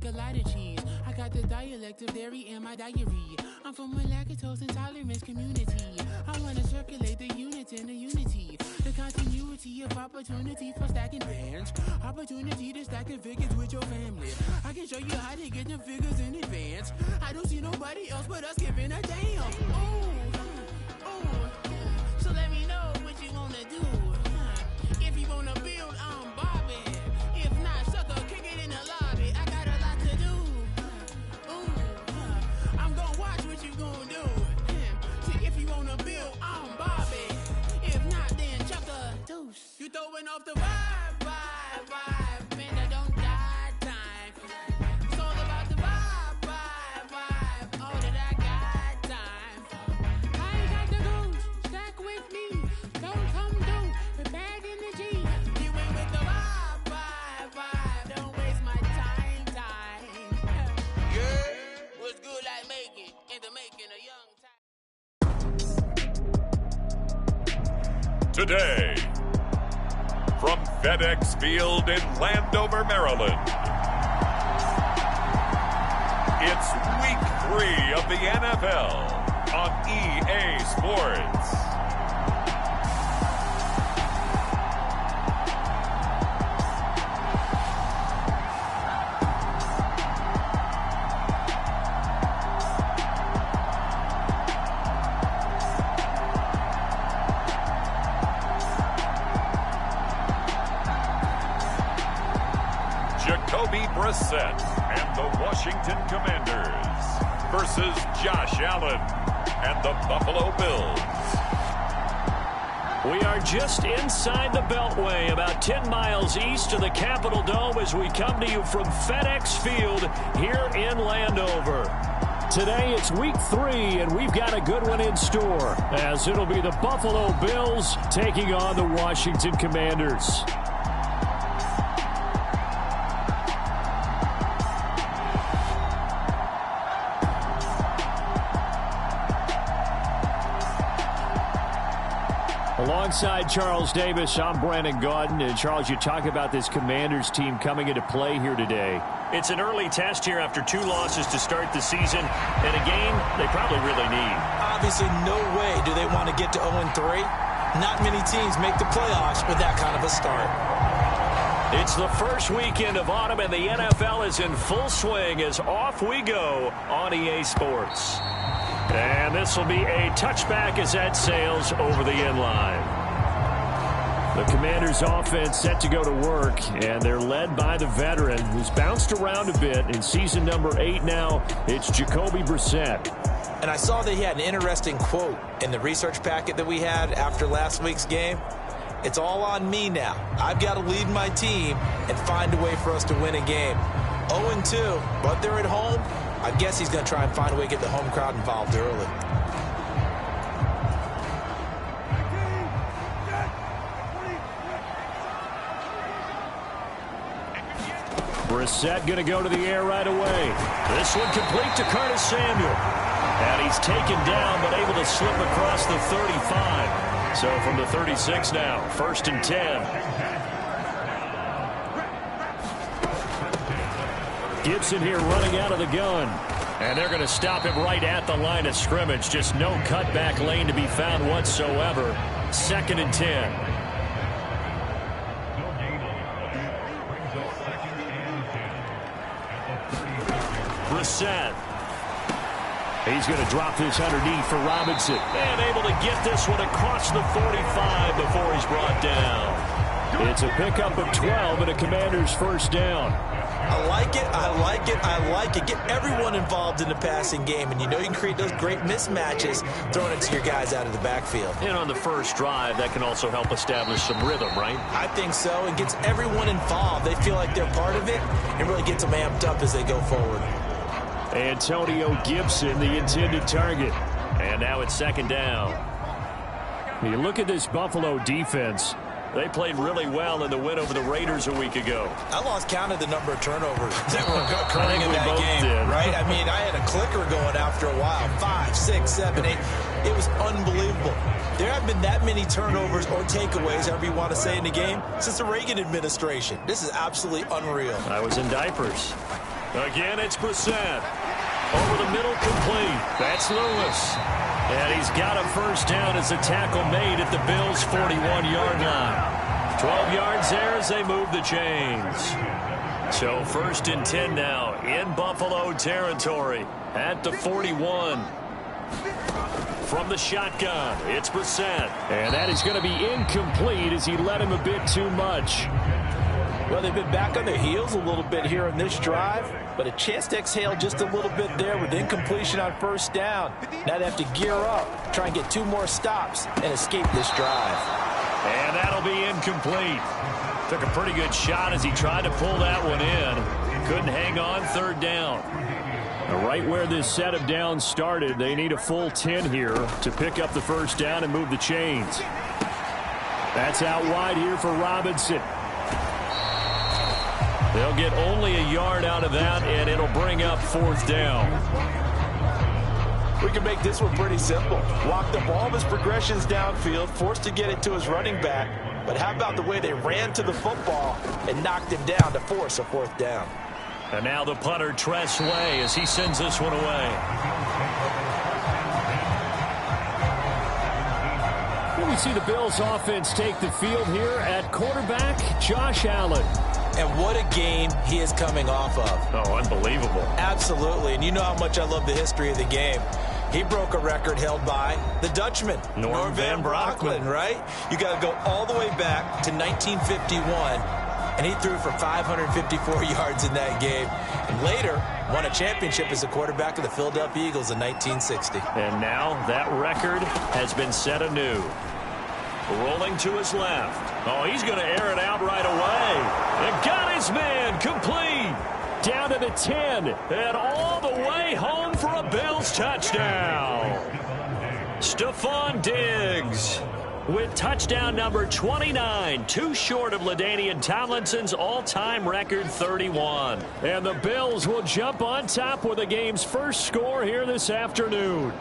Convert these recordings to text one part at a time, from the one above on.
a lot of cheese. I got the dialect of dairy in my diary. I'm from a lactose intolerance community. I wanna circulate the units and the unity. The continuity of opportunity for stacking bands. Opportunity to stack the figures with your family. I can show you how to get them figures in advance. I don't see nobody else but us giving a damn. So let me know what you wanna do. If you wanna build, I'm Bobby. If not, sucker, kick it in the lobby. I got a lot to do. I'm gonna watch what you gonna do. See, if you wanna build, I'm Bobby. If not, then chuck a deuce. You throwing off the vibe, man, I don't die time. It's all about the vibe, all that I got time. I ain't got the goose, stack with me. Don't come through with bad energy. You ain't with the vibe, don't waste my time. Yeah, what's good like making, in the making a young time. Today, from FedEx Field in Landover, Maryland, it's Week 3 of the NFL on EA Sports. Jacoby Brissett and the Washington Commanders versus Josh Allen and the Buffalo Bills. We are just inside the Beltway, about 10 miles east of the Capitol Dome as we come to you from FedEx Field here in Landover. Today it's Week 3, and we've got a good one in store, as it'll be the Buffalo Bills taking on the Washington Commanders. Alongside Charles Davis, I'm Brandon Gaudin. And Charles, you talk about this Commanders team coming into play here today. It's an early test here after 2 losses to start the season, and a game they probably really need. Obviously, no way do they want to get to 0-3. Not many teams make the playoffs with that kind of a start. It's the first weekend of autumn, and the NFL is in full swing as off we go on EA Sports. And this will be a touchback as that sails over the end line. The Commanders' offense set to go to work, and they're led by the veteran who's bounced around a bit. In season number 8 now, it's Jacoby Brissett. And I saw that he had an interesting quote in the research packet that we had after last week's game. It's all on me now. I've got to lead my team and find a way for us to win a game. 0-2, but they're at home. I guess he's going to try and find a way to get the home crowd involved early. Brissett going to go to the air right away. This one complete to Curtis Samuel. And he's taken down, but able to slip across the 35. So from the 36 now, 1st and 10. Gibson here running out of the gun. And they're going to stop him right at the line of scrimmage. Just no cutback lane to be found whatsoever. 2nd and 10. Brissett. He's going to drop this underneath for Robinson. And able to get this one across the 45 before he's brought down. It's a pickup of 12 and a Commander's first down. I like it, I like it, I like it. Get everyone involved in the passing game, and you know you can create those great mismatches throwing it to your guys out of the backfield. And on the first drive, that can also help establish some rhythm, right? I think so. It gets everyone involved. They feel like they're part of it, and really gets them amped up as they go forward. Antonio Gibson, the intended target. And now it's 2nd down. You look at this Buffalo defense. They played really well in the win over the Raiders a week ago. I lost count of the number of turnovers that were occurring in that game, did. Right? I mean, I had a clicker going after a while. 5, 6, 7, 8. It was unbelievable. There haven't been that many turnovers or takeaways, however you want to say, in the game since the Reagan administration. This is absolutely unreal. I was in diapers. Again, it's Brissett. Over the middle, complete. That's Lewis. And he's got a first down as a tackle made at the Bills' 41-yard line. 12 yards there as they move the chains. So 1st and 10 now in Buffalo territory at the 41. From the shotgun, it's Brissett. And that is going to be incomplete as he led him a bit too much. Well, they've been back on their heels a little bit here in this drive, but a chance to exhale just a little bit there with incompletion on first down. Now they have to gear up, try and get 2 more stops, and escape this drive. And that'll be incomplete. Took a pretty good shot as he tried to pull that one in. Couldn't hang on 3rd down. Right where this set of downs started, they need a full 10 here to pick up the first down and move the chains. That's out wide here for Robinson. They'll get only a yard out of that, and it'll bring up 4th down. We can make this one pretty simple. Walked up all of his progressions downfield, forced to get it to his running back. But how about the way they ran to the football and knocked him down to force a 4th down? And now the punter, Tress Way, as he sends this one away. We see the Bills offense take the field here at quarterback, Josh Allen. And what a game he is coming off of. Oh, unbelievable. Absolutely. And you know how much I love the history of the game. He broke a record held by the Dutchman, Norm Van Brocklin, right? You got to go all the way back to 1951. And he threw for 554 yards in that game. And later, won a championship as a quarterback of the Philadelphia Eagles in 1960. And now that record has been set anew. Rolling to his left. Oh, he's going to air it out right away. And got his man complete. Down to the 10. And all the way home for a Bills touchdown. Stephon Diggs with touchdown number 29, too short of LaDainian Tomlinson's all-time record 31. And the Bills will jump on top with the game's first score here this afternoon.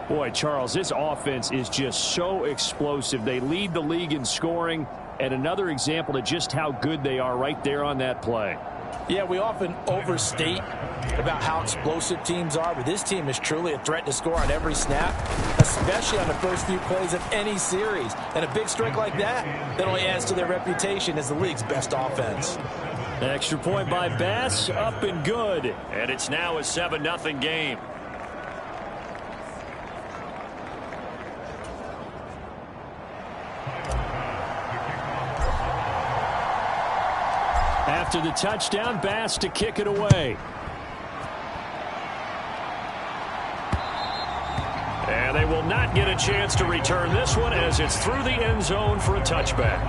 Boy, Charles, this offense is just so explosive. They lead the league in scoring, and another example of just how good they are right there on that play. Yeah, we often overstate about how explosive teams are, but this team is truly a threat to score on every snap, especially on the first few plays of any series. And a big strike like that only adds to their reputation as the league's best offense. Extra point by Bass, up and good. And it's now a 7-0 game. After the touchdown, Bass to kick it away. And they will not get a chance to return this one as it's through the end zone for a touchback.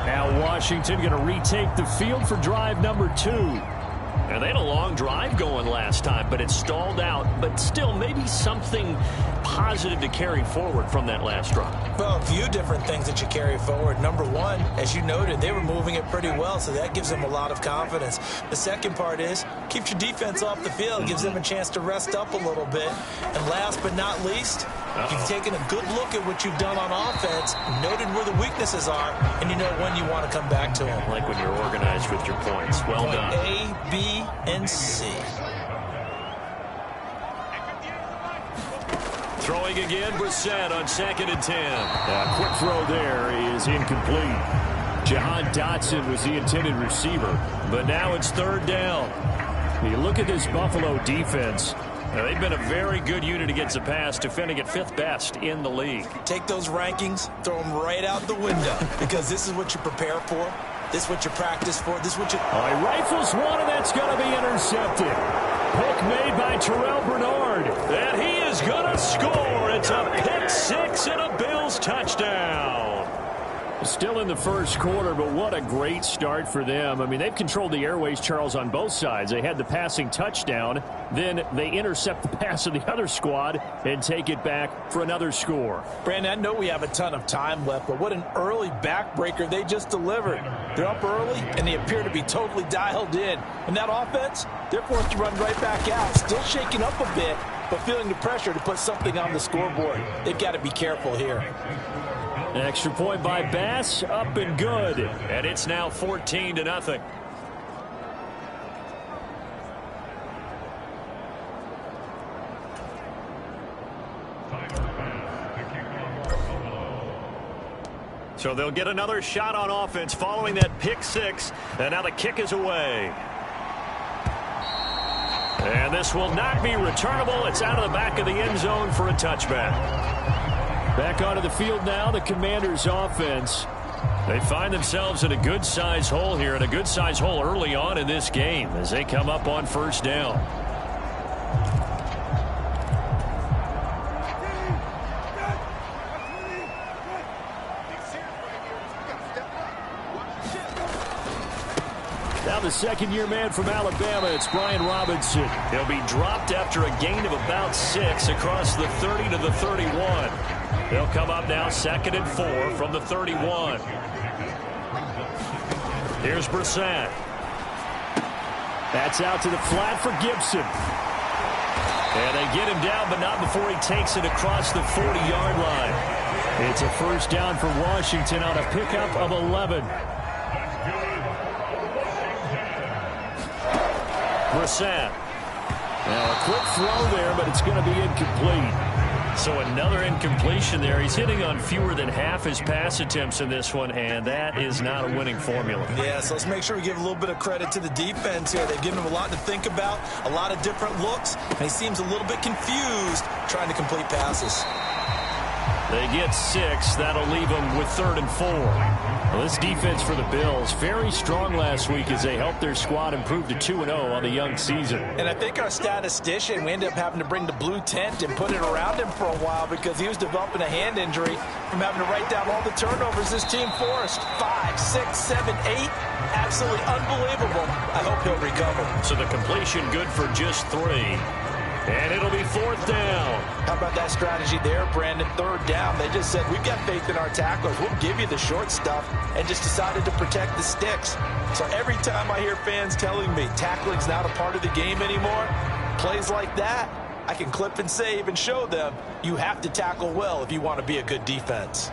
Now Washington going to retake the field for drive number 2. And they had a long drive going last time, but it stalled out. But still, maybe something positive to carry forward from that last drive. Well, a few different things that you carry forward. Number one, as you noted, they were moving it pretty well, so that gives them a lot of confidence. The second part is, keeps your defense off the field, gives them a chance to rest up a little bit. And last but not least, you've taken a good look at what you've done on offense, noted where the weaknesses are, and you know when you want to come back to them. Like when you're organized with your points. Well done. A, B, and C. Throwing again, Brissett on 2nd and 10. Quick throw there is incomplete. Jahan Dotson was the intended receiver, but now it's 3rd down. You look at this Buffalo defense. They've been a very good unit against the pass, defending at 5th best in the league. Take those rankings, throw them right out the window, because this is what you prepare for. This is what you practice for. This is what you... He rifles one, and that's going to be intercepted. Pick made by Terrell Bernard. And he is going to score. It's a pick 6 and a Bills touchdown. Still in the first quarter, but what a great start for them. I mean, they've controlled the airways, Charles, on both sides. They had the passing touchdown. Then they intercept the pass of the other squad and take it back for another score. Brandon, I know we have a ton of time left, but what an early backbreaker they just delivered. They're up early, and they appear to be totally dialed in. And that offense, they're forced to run right back out. Still shaking up a bit, but feeling the pressure to put something on the scoreboard. They've got to be careful here. Extra point by Bass, up and good. And it's now 14-0. So they'll get another shot on offense following that pick six. And now the kick is away. And this will not be returnable. It's out of the back of the end zone for a touchback. Back onto the field now, the Commanders' offense. They find themselves in a good-sized hole here, and a good-sized hole early on in this game as they come up on first down. Now the second-year man from Alabama, it's Brian Robinson. He'll be dropped after a gain of about 6 across the 30 to the 31. They'll come up now 2nd and 4 from the 31. Here's Brissett. That's out to the flat for Gibson. And they get him down, but not before he takes it across the 40-yard line. It's a first down for Washington on a pickup of 11. Brissett. Now a quick throw there, but it's going to be incomplete. So another incompletion there. He's hitting on fewer than half his pass attempts in this one, and that is not a winning formula. Yeah, so let's make sure we give a little bit of credit to the defense here. They've given him a lot to think about, a lot of different looks, and he seems a little bit confused trying to complete passes. They get 6. That'll leave them with 3rd and 4. Well, this defense for the Bills, very strong last week as they helped their squad improve to 2-0 on the young season. And I think our statistician, we ended up having to bring the blue tent and put it around him for a while because he was developing a hand injury from having to write down all the turnovers this team forced. 5, 6, 7, 8. Absolutely unbelievable. I hope he'll recover. So the completion good for just 3. And it'll be 4th down. How about that strategy there, Brandon? 3rd down. They just said, we've got faith in our tacklers. We'll give you the short stuff, and just decided to protect the sticks. So every time I hear fans telling me tackling's not a part of the game anymore, plays like that, I can clip and save and show them you have to tackle well if you want to be a good defense.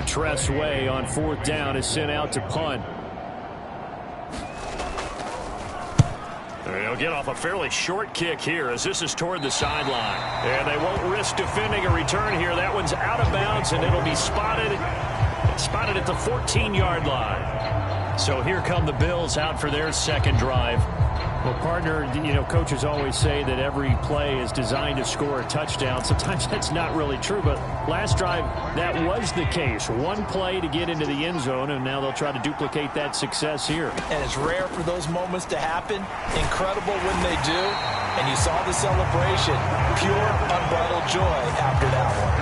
Tress Way on 4th down is sent out to punt. They'll get off a fairly short kick here as this is toward the sideline. And they won't risk defending a return here. That one's out of bounds, and it'll be spotted at the 14-yard line. So here come the Bills out for their second drive. Well, partner, you know, coaches always say that every play is designed to score a touchdown. Sometimes that's not really true, but last drive, that was the case. One play to get into the end zone, and now they'll try to duplicate that success here. And it's rare for those moments to happen. Incredible when they do. And you saw the celebration. Pure, unbridled joy after that one.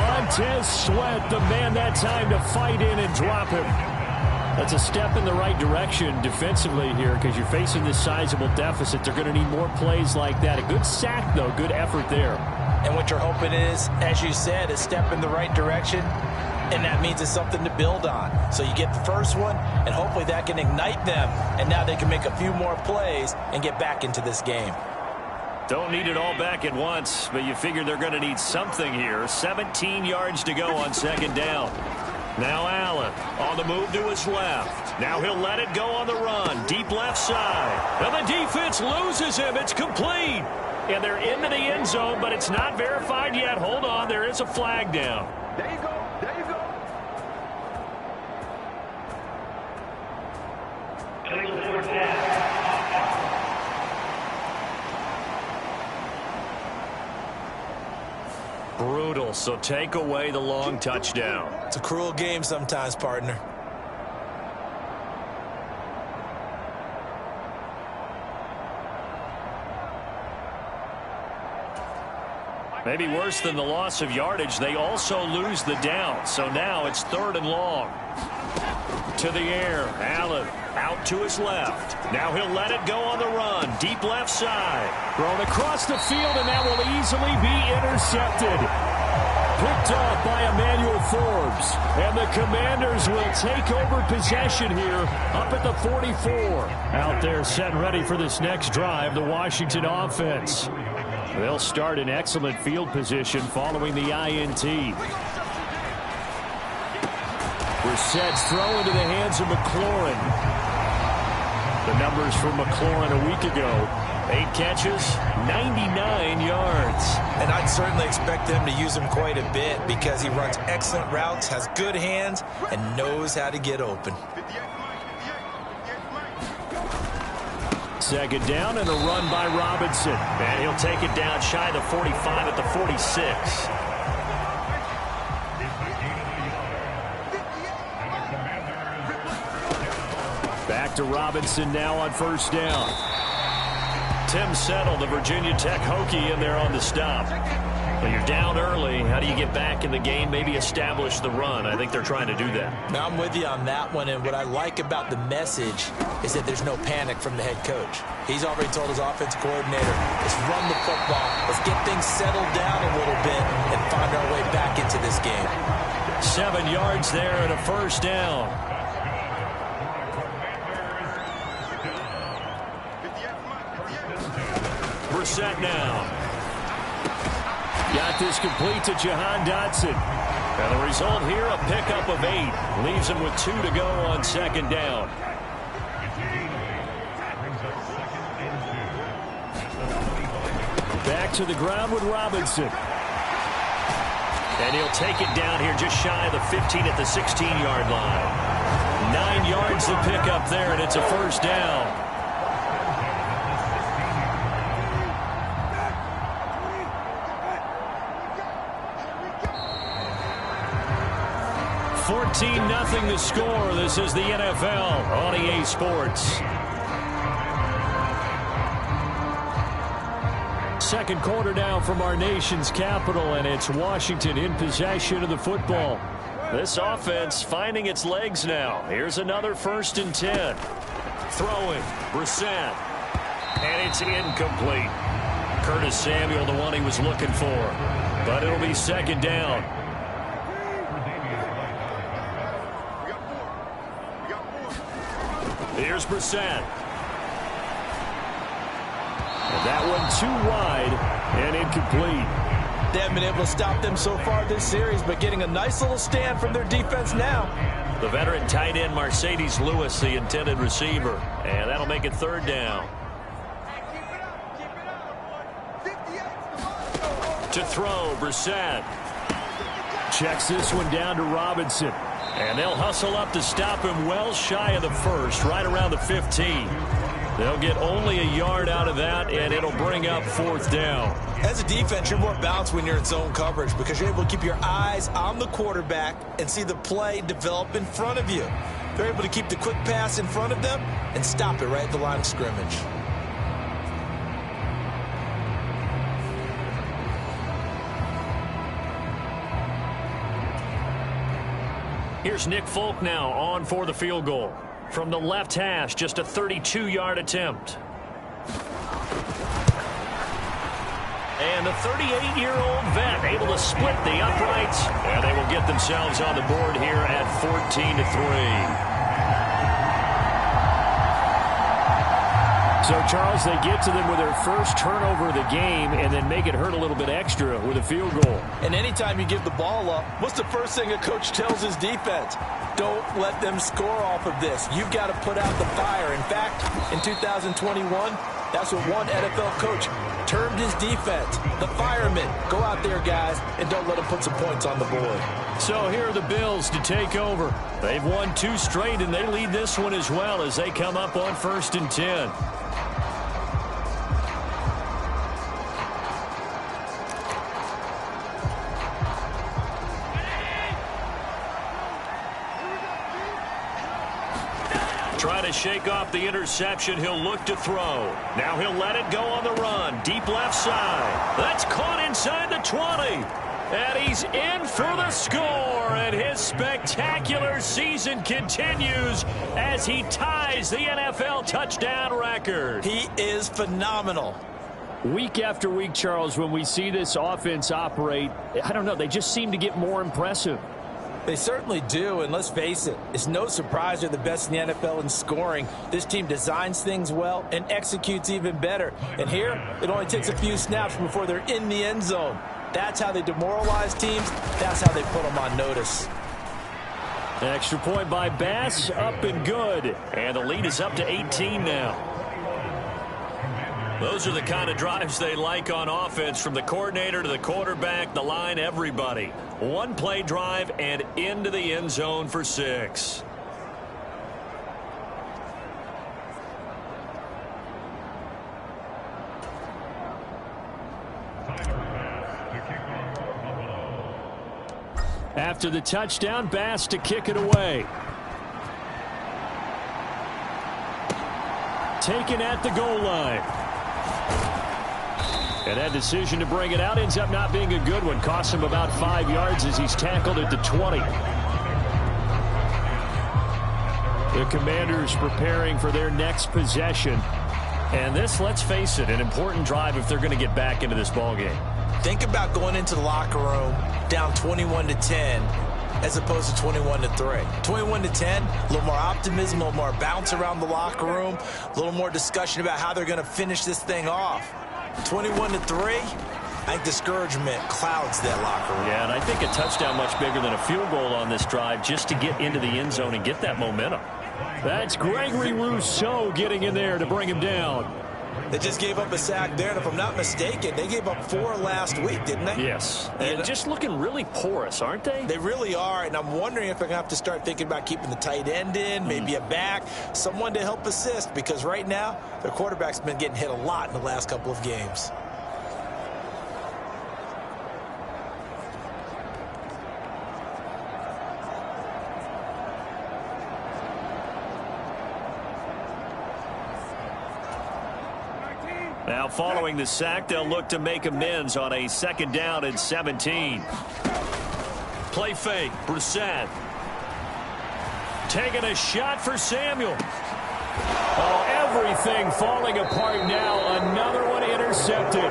Montez Sweat, the man that time to fight in and drop him. That's a step in the right direction defensively here because you're facing this sizable deficit. They're going to need more plays like that. A good sack, though. Good effort there. And what you're hoping is, as you said, a step in the right direction, and that means it's something to build on. So you get the first one, and hopefully that can ignite them, and now they can make a few more plays and get back into this game. Don't need it all back at once, but you figure they're going to need something here. 17 yards to go on 2nd down. Now Allen on the move to his left. Now he'll let it go on the run. Deep left side. And the defense loses him. It's complete. And they're into the end zone, but it's not verified yet. Hold on. There is a flag down. There you go. There you go. Brutal, so take away the long touchdown. It's a cruel game sometimes, partner. Maybe worse than the loss of yardage, they also lose the down. So now it's 3rd and long. To the air, Allen out to his left. Now he'll let it go on the run. Deep left side. Thrown across the field, and that will easily be intercepted. Picked off by Emmanuel Forbes. And the Commanders will take over possession here up at the 44. Out there set and ready for this next drive, the Washington offense. They'll start in excellent field position following the INT. Brissett's throw into the hands of McLaurin. The numbers from McLaurin a week ago. 8 catches, 99 yards. And I'd certainly expect them to use him quite a bit because he runs excellent routes, has good hands, and knows how to get open. Second down and a run by Robinson. And he'll take it down shy of the 45 at the 46. Back to Robinson now on first down. Tim Settle, the Virginia Tech Hokie, in there on the stop. Well, you're down early. How do you get back in the game, maybe establish the run? I think they're trying to do that. Now, I'm with you on that one, and what I like about the message is that there's no panic from the head coach. He's already told his offensive coordinator, let's run the football, let's get things settled down a little bit and find our way back into this game. 7 yards there and a first down. Brissett now. Got this complete to Jahan Dotson. And the result here, a pickup of 8. Leaves him with 2 to go on second down. Back to the ground with Robinson. And he'll take it down here just shy of the 15 at the 16-yard line. 9 yards to pick up there, and it's a first down. Nothing the score. This is the NFL on EA Sports. Second quarter now from our nation's capital, and it's Washington in possession of the football. This offense finding its legs now. Here's another 1st and 10. Throwing, Brissett. And it's incomplete. Curtis Samuel, the one he was looking for. But it'll be second down. Here's Brissett. And that one too wide and incomplete. They haven't been able to stop them so far this series, but getting a nice little stand from their defense now. The veteran tight end Mercedes Lewis, the intended receiver. And that'll make it third down. To throw, Brissett. Checks this one down to Robinson. And they'll hustle up to stop him well shy of the 1st, right around the 15. They'll get only a yard out of that, and it'll bring up 4th down. As a defense, you're more balanced when you're in zone coverage because you're able to keep your eyes on the quarterback and see the play develop in front of you. They're able to keep the quick pass in front of them and stop it right at the line of scrimmage. Here's Nick Folk now on for the field goal. From the left hash, just a 32-yard attempt. And the 38-year-old vet able to split the uprights. And they will get themselves on the board here at 14-3. So, Charles, they get to them with their first turnover of the game and then make it hurt a little bit extra with a field goal. And anytime you give the ball up, what's the first thing a coach tells his defense? Don't let them score off of this. You've got to put out the fire. In fact, in 2021, that's what one NFL coach termed his defense. The firemen. Go out there, guys, and don't let them put some points on the board. So here are the Bills to take over. They've won 2 straight, and they lead this one as well as they come up on 1st and 10. Trying to shake off the interception. He'll look to throw. Now he'll let it go on the run. Deep left side. That's caught inside the 20. And he's in for the score. And his spectacular season continues as he ties the NFL touchdown record. He is phenomenal. Week after week, Charles, when we see this offense operate, I don't know, they just seem to get more impressive. They certainly do, and let's face it, it's no surprise they're the best in the NFL in scoring. This team designs things well and executes even better. And here, it only takes a few snaps before they're in the end zone. That's how they demoralize teams. That's how they put them on notice. Extra point by Bass, up and good. And the lead is up to 18 now. Those are the kind of drives they like on offense, from the coordinator to the quarterback, the line, everybody. One play drive and into the end zone for 6. After the touchdown, Bass to kick it away. Taken at the goal line. And that decision to bring it out ends up not being a good one. Costs him about 5 yards as he's tackled at the 20. The Commanders preparing for their next possession. And this, let's face it, an important drive if they're going to get back into this ballgame. Think about going into the locker room down 21-10 as opposed to 21-3. 21-10, a little more optimism, a little more bounce around the locker room, a little more discussion about how they're going to finish this thing off. 21-3, I think discouragement clouds that locker room. Yeah, and I think a touchdown much bigger than a field goal on this drive just to get into the end zone and get that momentum. That's Gregory Rousseau getting in there to bring him down. They just gave up a sack there, and if I'm not mistaken, they gave up 4 last week, didn't they? Yes. And just looking really porous, aren't they? They really are, and I'm wondering if they're going to have to start thinking about keeping the tight end in, maybe a back, someone to help assist, because right now, their quarterback's been getting hit a lot in the last couple of games. Now, following the sack, they'll look to make amends on a 2nd down and 17. Play fake, Brissett. Taking a shot for Samuel. Oh, everything falling apart now. Another one intercepted.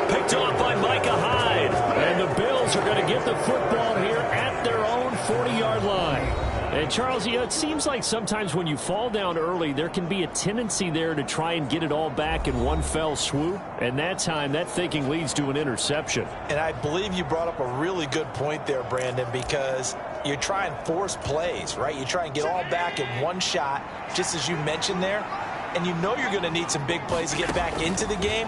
Picked off by Micah Hyde. And the Bills are going to get the football here at their own 40-yard line. And, Charles, you know, it seems like sometimes when you fall down early, there can be a tendency there to try and get it all back in one fell swoop. And that time, that thinking leads to an interception. And I believe you brought up a really good point there, Brandon, because you try and force plays, right? You try and get all back in one shot, just as you mentioned there. And you know you're going to need some big plays to get back into the game.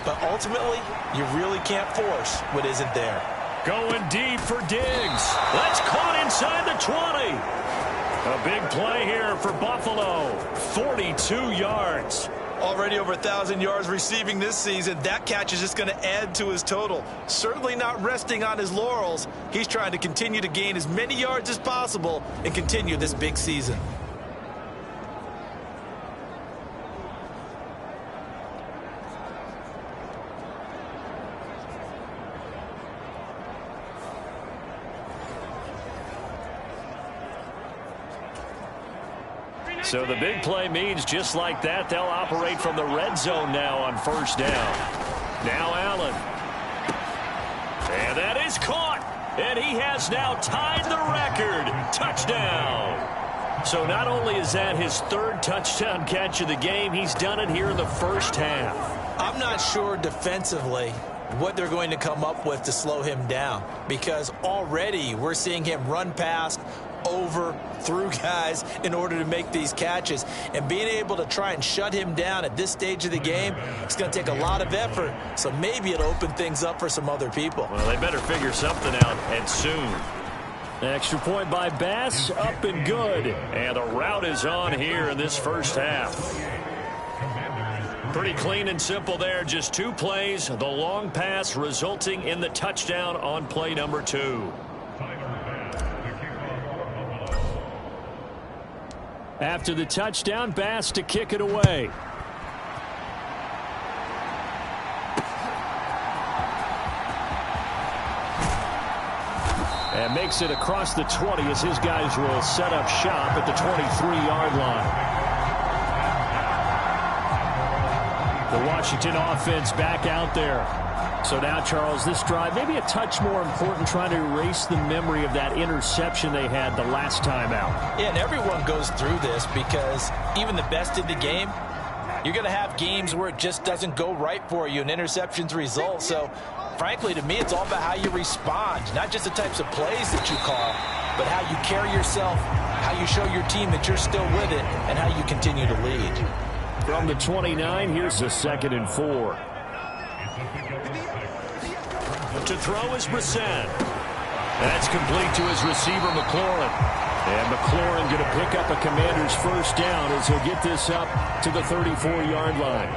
But ultimately, you really can't force what isn't there. Going deep for Diggs. That's caught inside the 20. A big play here for Buffalo. 42 yards. Already over 1,000 yards receiving this season. That catch is just going to add to his total. Certainly not resting on his laurels. He's trying to continue to gain as many yards as possible and continue this big season. So the big play means just like that, they'll operate from the red zone now on 1st down. Now Allen. And that is caught. And he has now tied the record. Touchdown. So not only is that his 3rd touchdown catch of the game, he's done it here in the 1st half. I'm not sure defensively what they're going to come up with to slow him down, because already we're seeing him run past, over, through guys in order to make these catches. And being able to try and shut him down at this stage of the game, it's going to take a lot of effort. So maybe it'll open things up for some other people. Well, they better figure something out, and soon. Extra point by Bass, up and good. And the route is on here in this 1st half. Pretty clean and simple there. Just 2 plays. The long pass resulting in the touchdown on play number 2. After the touchdown, Bass to kick it away. And makes it across the 20 as his guys will set up shop at the 23-yard line. The Washington offense back out there. So now, Charles, this drive maybe a touch more important, trying to erase the memory of that interception they had the last time out. Yeah, and everyone goes through this, because even the best in the game, you're going to have games where it just doesn't go right for you and interceptions result. So, frankly, to me, it's all about how you respond, not just the types of plays that you call, but how you carry yourself, how you show your team that you're still with it, and how you continue to lead. From the 29, here's a 2nd and 4. To throw is Brissett. That's complete to his receiver, McLaurin. And McLaurin going to pick up a Commander's first down as he'll get this up to the 34-yard line.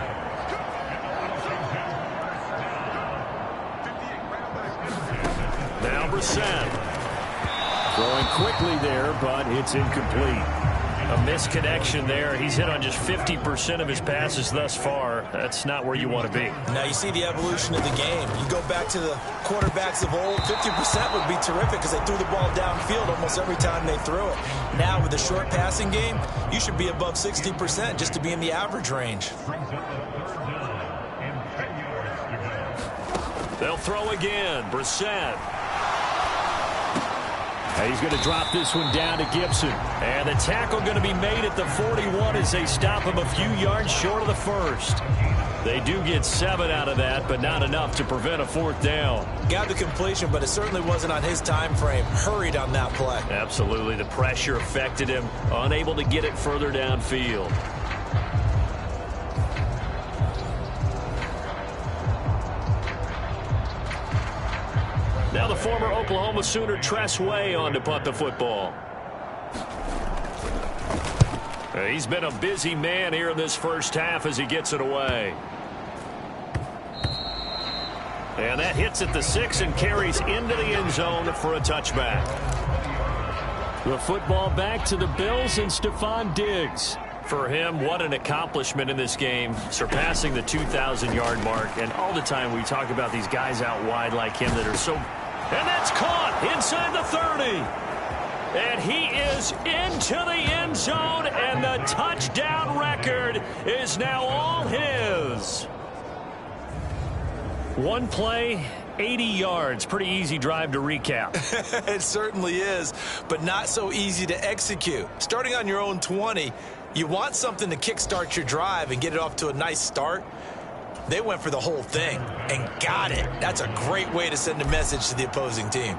Now Brissett. Throwing quickly there, but it's incomplete. A misconnection there. He's hit on just 50% of his passes thus far. That's not where you want to be. Now you see the evolution of the game. You go back to the quarterbacks of old, 50% would be terrific because they threw the ball downfield almost every time they threw it. Now with the short passing game, you should be above 60% just to be in the average range. They'll throw again. Brissett. He's going to drop this one down to Gibson. And the tackle going to be made at the 41 as they stop him a few yards short of the first. They do get 7 out of that, but not enough to prevent a 4th down. Got the completion, but it certainly wasn't on his time frame. Hurried on that play. Absolutely. The pressure affected him. Unable to get it further downfield. Now the former Oklahoma Sooner Tress Way on to punt the football. He's been a busy man here in this first half as he gets it away. And that hits at the 6 and carries into the end zone for a touchback. The football back to the Bills and Stephon Diggs. For him, what an accomplishment in this game, surpassing the 2,000-yard mark. And all the time we talk about these guys out wide like him that are so... And that's caught inside the 30. And he is into the end zone, and the touchdown record is now all his. One play, 80 yards. Pretty easy drive to recap. It certainly is, but not so easy to execute. Starting on your own 20, you want something to kickstart your drive and get it off to a nice start. They went for the whole thing and got it. That's a great way to send a message to the opposing team.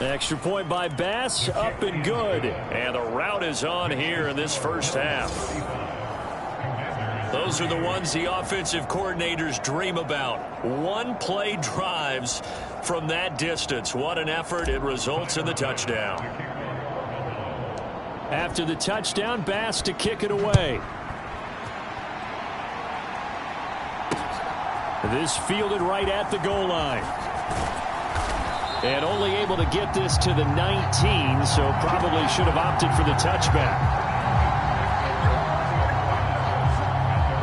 Extra point by Bass, up and good. And the route is on here in this first half. Those are the ones the offensive coordinators dream about. One-play drives from that distance. What an effort. It results in the touchdown. After the touchdown, Bass to kick it away. This fielded right at the goal line. And only able to get this to the 19, so probably should have opted for the touchback.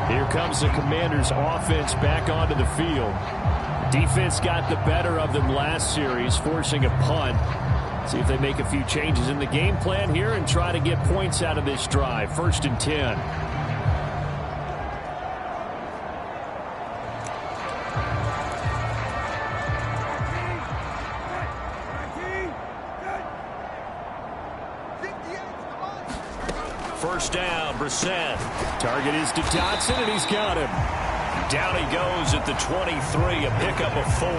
Here comes the Commanders' offense back onto the field. Defense got the better of them last series, forcing a punt. See if they make a few changes in the game plan here and try to get points out of this drive. 1st and 10. First down, Brissett. Target is to Dotson, and he's got him. Down he goes at the 23, a pickup of 4.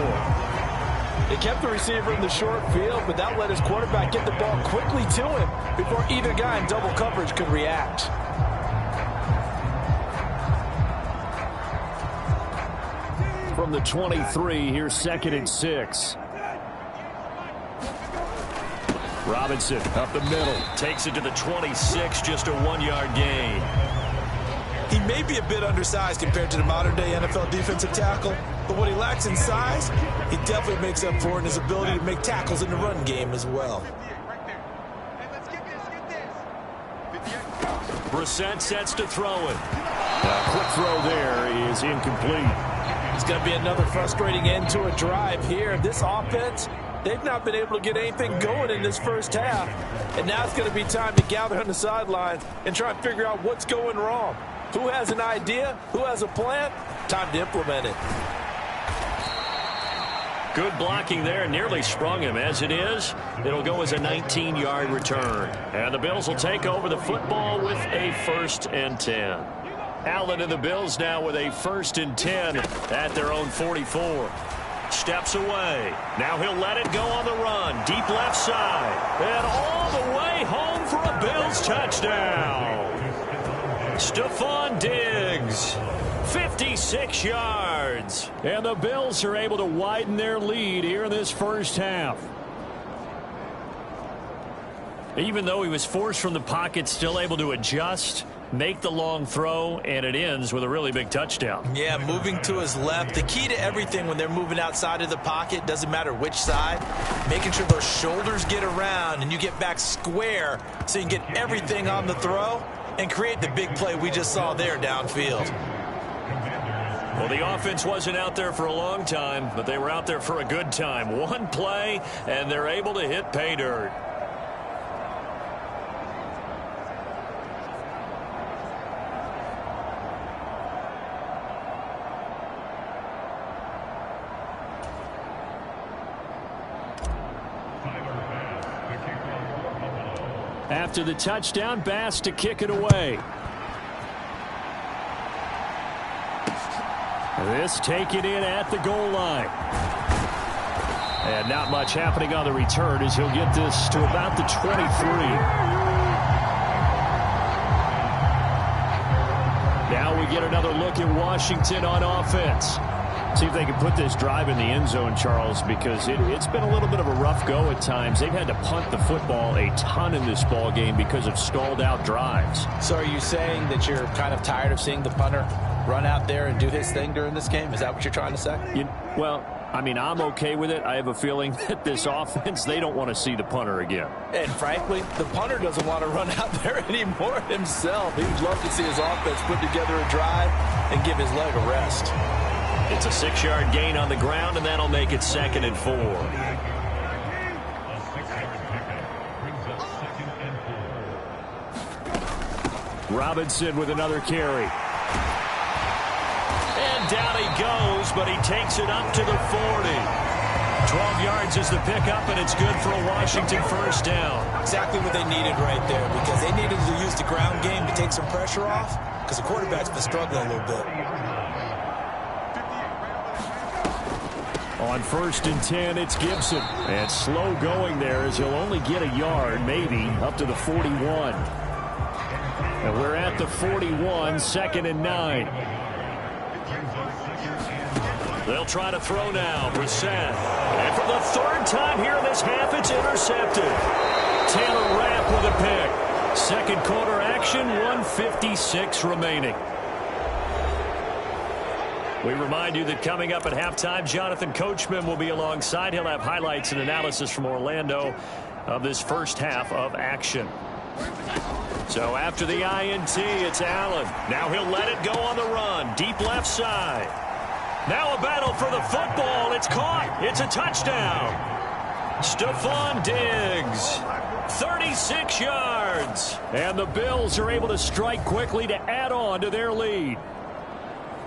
They kept the receiver in the short field, but that let his quarterback get the ball quickly to him before either guy in double coverage could react. From the 23, here's 2nd and 6. Robinson up the middle. Takes it to the 26, just a 1-yard gain. He may be a bit undersized compared to the modern-day NFL defensive tackle, but what he lacks in size, he definitely makes up for in his ability to make tackles in the run game as well. Brissett sets to throw it. A quick throw there is incomplete. It's going to be another frustrating end to a drive here. This offense, they've not been able to get anything going in this first half. And now it's going to be time to gather on the sidelines and try and figure out what's going wrong. Who has an idea? Who has a plan? Time to implement it. Good blocking there. Nearly sprung him. As it is, it'll go as a 19-yard return. And the Bills will take over the football with a 1st and 10. Allen and the Bills now with a 1st and 10 at their own 44. Steps away. Now he'll let it go on the run. Deep left side. And all the way home for a Bills touchdown. Stephon Diggs, 56 yards. And the Bills are able to widen their lead here in this first half. Even though he was forced from the pocket, still able to adjust, make the long throw, and it ends with a really big touchdown. Yeah, moving to his left. The key to everything when they're moving outside of the pocket, doesn't matter which side, making sure those shoulders get around and you get back square so you can get everything on the throw and create the big play we just saw there downfield. Well, the offense wasn't out there for a long time, but they were out there for a good time. One play, and they're able to hit pay dirt. After the touchdown, Bass to kick it away. This taken in at the goal line. And not much happening on the return as he'll get this to about the 23. Now we get another look at Washington on offense. See if they can put this drive in the end zone, Charles, because it's been a little bit of a rough go at times. They've had to punt the football a ton in this ball game because of stalled out drives. So are you saying that you're kind of tired of seeing the punter run out there and do his thing during this game? Is that what you're trying to say? Well, I mean, I'm okay with it. I have a feeling that this offense, they don't want to see the punter again. And frankly, the punter doesn't want to run out there anymore himself. He would love to see his offense put together a drive and give his leg a rest. It's a 6-yard gain on the ground, and that'll make it 2nd and 4. Robinson with another carry. And down he goes, but he takes it up to the 40. 12 yards is the pickup, and it's good for a Washington first down. Exactly what they needed right there, because they needed to use the ground game to take some pressure off, because the quarterback's been struggling a little bit. On 1st and 10, it's Gibson. And slow going there as he'll only get a yard, maybe, up to the 41. And we're at the 41, 2nd and 9. They'll try to throw now. Brissett. And for the 3rd time here in this half, it's intercepted. Taylor Rapp with a pick. 2nd quarter action, 1:56 remaining. We remind you that coming up at halftime, Jonathan Coachman will be alongside. He'll have highlights and analysis from Orlando of this first half of action. So after the INT, it's Allen. Now he'll let it go on the run. Deep left side. Now a battle for the football. It's caught. It's a touchdown. Stephon Diggs. 36 yards. And the Bills are able to strike quickly to add on to their lead.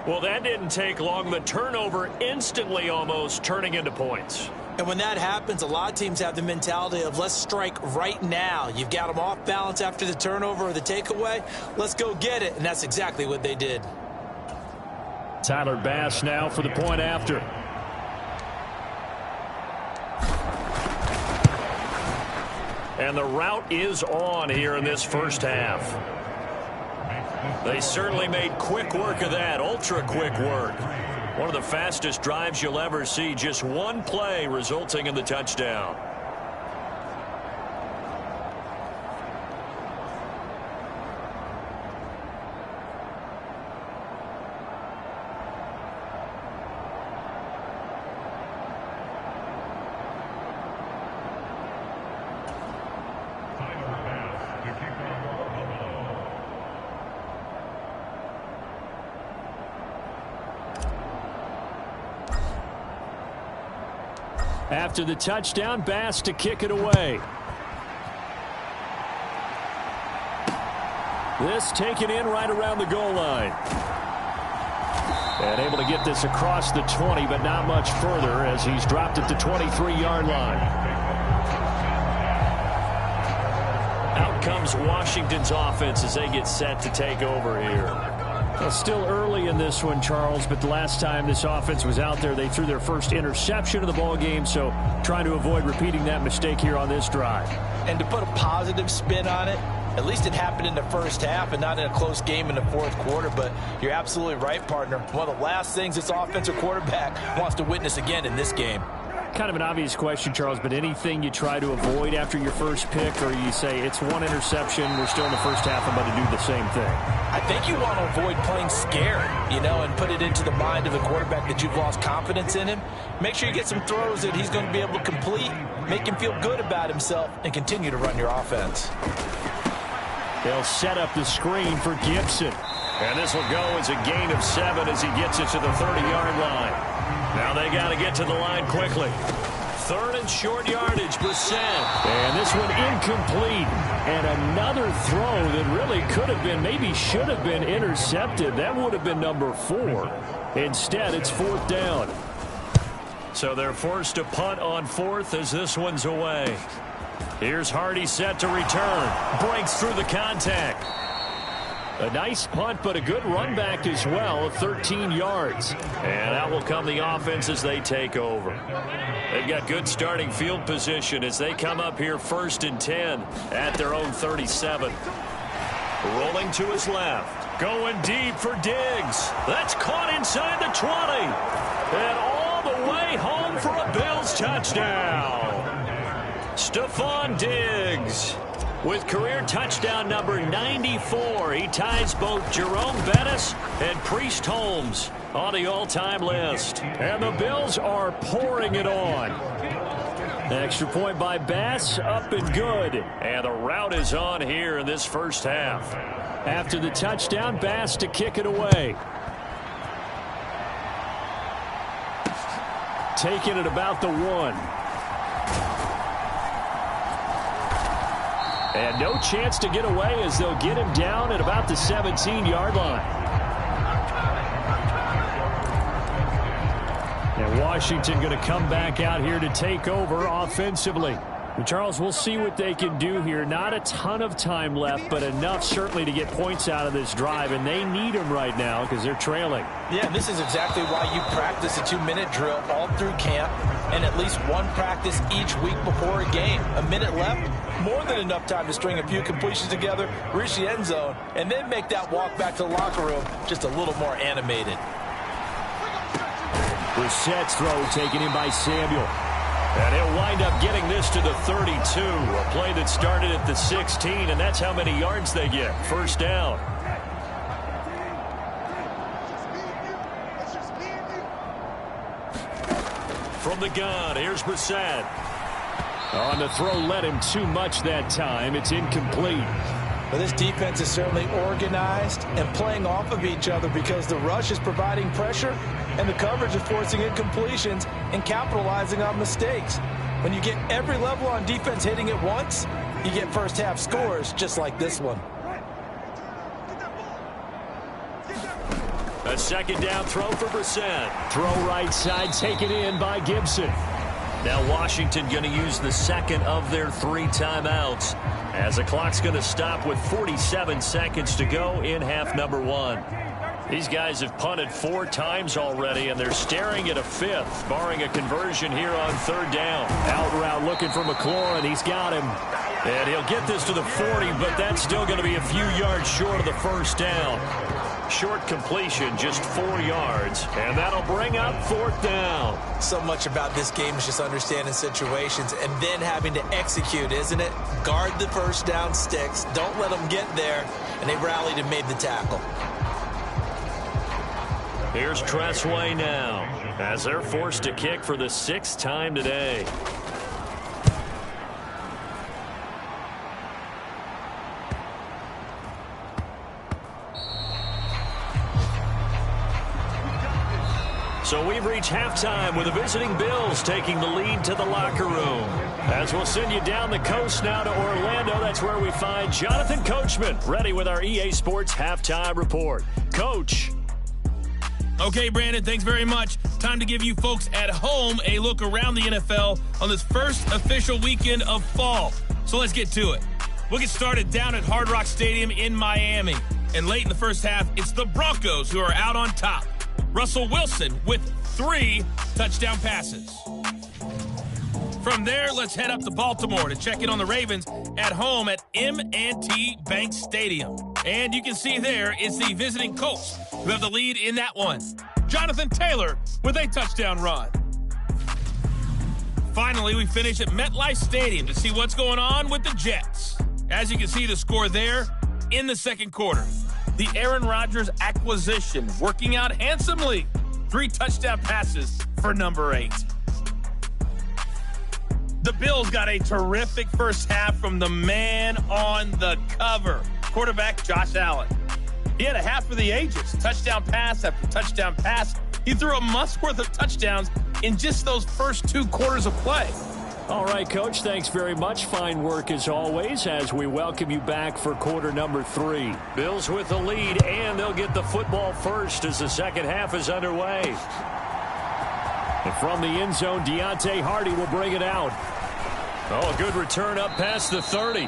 Well, that didn't take long. The turnover instantly almost turning into points. And when that happens, a lot of teams have the mentality of let's strike right now. You've got them off balance after the turnover or the takeaway. Let's go get it. And that's exactly what they did. Tyler Bass now for the point after. And the route is on here in this first half. They certainly made quick work of that, ultra-quick work. One of the fastest drives you'll ever see, just one play resulting in the touchdown. After the touchdown, Bass to kick it away. This taken in right around the goal line. And able to get this across the 20, but not much further as he's dropped at the 23-yard line. Out comes Washington's offense as they get set to take over here. Well, still early in this one, Charles, but the last time this offense was out there, they threw their first interception of the ball game, so trying to avoid repeating that mistake here on this drive. And to put a positive spin on it, at least it happened in the first half and not in a close game in the fourth quarter, but you're absolutely right, partner. One of the last things this offensive quarterback wants to witness again in this game. Kind of an obvious question, Charles, but anything you try to avoid after your first pick, or you say it's one interception, we're still in the first half, I'm about to do the same thing? I think you want to avoid playing scared, and put it into the mind of the quarterback that you've lost confidence in him. Make sure you get some throws that he's going to be able to complete, make him feel good about himself, and continue to run your offense. They'll set up the screen for Gibson. And this will go as a gain of 7 as he gets it to the 30-yard line. Now they got to get to the line quickly. 3rd and short yardage, Brissett. And this one incomplete. And another throw that really could have been, maybe should have been intercepted. That would have been number 4. Instead, it's 4th down. So they're forced to punt on 4th as this one's away. Here's Hardy set to return. Breaks through the contact. A nice punt, but a good run back as well, 13 yards. And out will come the offense as they take over. They've got good starting field position as they come up here 1st and 10 at their own 37. Rolling to his left. Going deep for Diggs. That's caught inside the 20. And all the way home for a Bills touchdown. Stephon Diggs with career touchdown number 94. He ties both Jerome Bettis and Priest Holmes on the all-time list. And the Bills are pouring it on. Extra point by Bass, up and good. And the route is on here in this first half. After the touchdown, Bass to kick it away. Taking it about the 1. And no chance to get away as they'll get him down at about the 17-yard line. And Washington going to come back out here to take over offensively. And Charles, we'll see what they can do here. Not a ton of time left, but enough certainly to get points out of this drive. And they need them right now because they're trailing. Yeah, this is exactly why you practice a 2-minute drill all through camp and at least one practice each week before a game. A minute left, more than enough time to string a few completions together, reach the end zone, and then make that walk back to the locker room just a little more animated. Brissett's throw taken in by Samuel. And he'll wind up getting this to the 32. A play that started at the 16, and that's how many yards they get. 1st down. From the gun, here's Brissett. On the throw, led him too much that time. It's incomplete. Well, this defense is certainly organized and playing off of each other because the rush is providing pressure and the coverage is forcing incompletions and capitalizing on mistakes. When you get every level on defense hitting at once, you get first half scores just like this one. A 2nd down throw for Brissett. Throw right side taken in by Gibson. Now Washington going to use the 2nd of their 3 timeouts as the clock's going to stop with 47 seconds to go in half number 1. These guys have punted 4 times already, and they're staring at a 5th, barring a conversion here on 3rd down. Out route looking for McLaurin. He's got him. And he'll get this to the 40, but that's still going to be a few yards short of the 1st down. Short completion, just 4 yards, and that'll bring up 4th down. So much about this game is just understanding situations and then having to execute, isn't it? Guard the first down sticks. Don't let them get there, and they rallied and made the tackle. Here's Tressway now as they're forced to kick for the 6th time today. So we've reached halftime with the visiting Bills taking the lead to the locker room. As we'll send you down the coast now to Orlando, that's where we find Jonathan Coachman, ready with our EA Sports Halftime Report. Coach. Okay, Brandon, thanks very much. Time to give you folks at home a look around the NFL on this first official weekend of fall. So let's get to it. We'll get started down at Hard Rock Stadium in Miami. And late in the first half, it's the Broncos who are out on top. Russell Wilson with 3 touchdown passes. From there, let's head up to Baltimore to check in on the Ravens at home at M&T Bank Stadium. And you can see there it's the visiting Colts who have the lead in that one. Jonathan Taylor with a touchdown run. Finally, we finish at MetLife Stadium to see what's going on with the Jets. As you can see the score there in the second quarter. The Aaron Rodgers acquisition working out handsomely. 3 touchdown passes for number 8. The Bills got a terrific first half from the man on the cover, quarterback Josh Allen. He had a half for the ages, touchdown pass after touchdown pass. He threw a month's worth of touchdowns in just those first 2 quarters of play. All right, Coach, thanks very much. Fine work as always as we welcome you back for quarter number 3. Bills with the lead, and they'll get the football first as the second half is underway. And from the end zone, Deontay Hardy will bring it out. Oh, a good return up past the 30.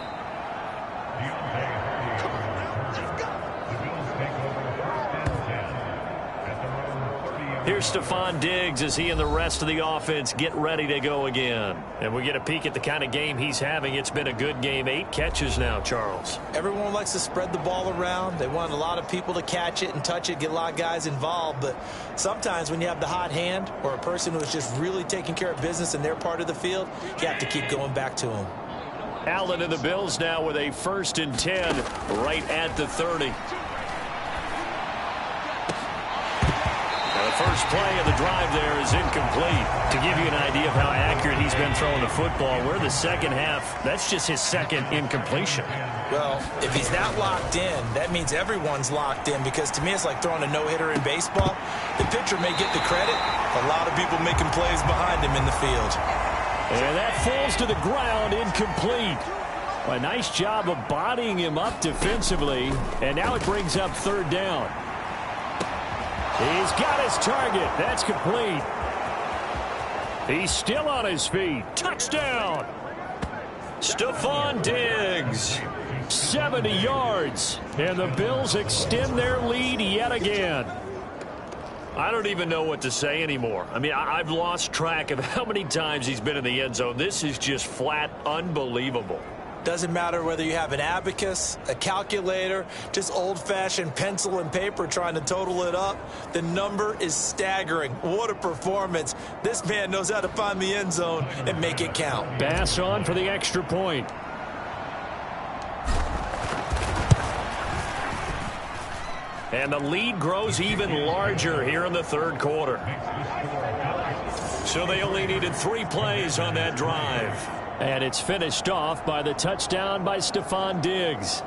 Here's Stephon Diggs as he and the rest of the offense get ready to go again. And we get a peek at the kind of game he's having. It's been a good game. 8 catches now, Charles. Everyone likes to spread the ball around. They want a lot of people to catch it and touch it, get a lot of guys involved. But sometimes when you have the hot hand or a person who is just really taking care of business in their part of the field, you have to keep going back to them. Allen and the Bills now with a 1st and 10 right at the 30. The first play of the drive there is incomplete. To give you an idea of how accurate he's been throwing the football, we're the second half. That's just his 2nd incompletion. Well, if he's that locked in, that means everyone's locked in, because to me it's like throwing a no-hitter in baseball. The pitcher may get the credit. A lot of people making plays behind him in the field. And that falls to the ground, incomplete. A nice job of bodying him up defensively, and now it brings up 3rd down. He's got his target. That's complete. He's still on his feet. Touchdown. Stephon Diggs. 70 yards. And the Bills extend their lead yet again. I don't even know what to say anymore. I mean, I've lost track of how many times he's been in the end zone. This is just flat unbelievable. Doesn't matter whether you have an abacus, a calculator, just old-fashioned pencil and paper trying to total it up. The number is staggering. What a performance. This man knows how to find the end zone and make it count. Bass on for the extra point. And the lead grows even larger here in the 3rd quarter. So they only needed 3 plays on that drive. And it's finished off by the touchdown by Stephon Diggs.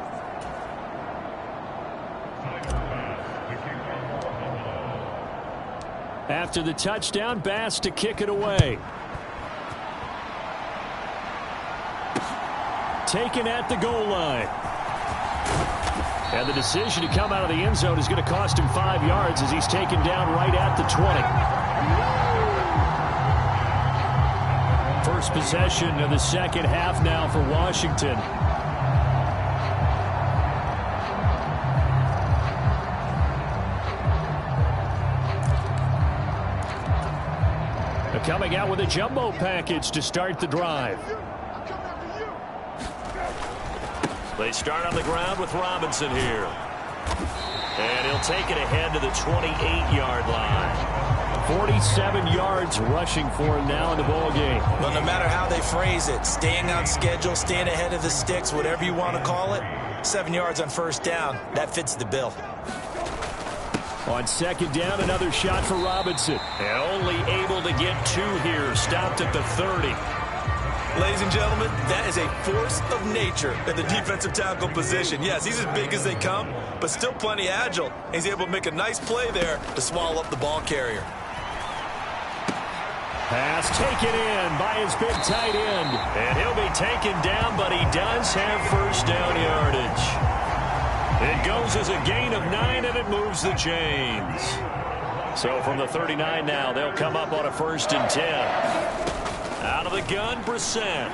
After the touchdown, Bass to kick it away. Taken at the goal line. And the decision to come out of the end zone is going to cost him 5 yards as he's taken down right at the 20. First possession of the second half now for Washington. They're coming out with a jumbo package to start the drive. They start on the ground with Robinson here. And he'll take it ahead to the 28-yard line. 47 yards rushing for him now in the ball game. Well, no matter how they phrase it, staying on schedule, staying ahead of the sticks, whatever you want to call it, 7 yards on 1st down, that fits the bill. On 2nd down, another shot for Robinson. And only able to get 2 here, stopped at the 30. Ladies and gentlemen, that is a force of nature in the defensive tackle position. Yes, he's as big as they come, but still plenty agile. He's able to make a nice play there to swallow up the ball carrier. Pass taken in by his big tight end. And he'll be taken down, but he does have 1st down yardage. It goes as a gain of 9, and it moves the chains. So from the 39 now, they'll come up on a 1st and 10. Out of the gun, Brissett.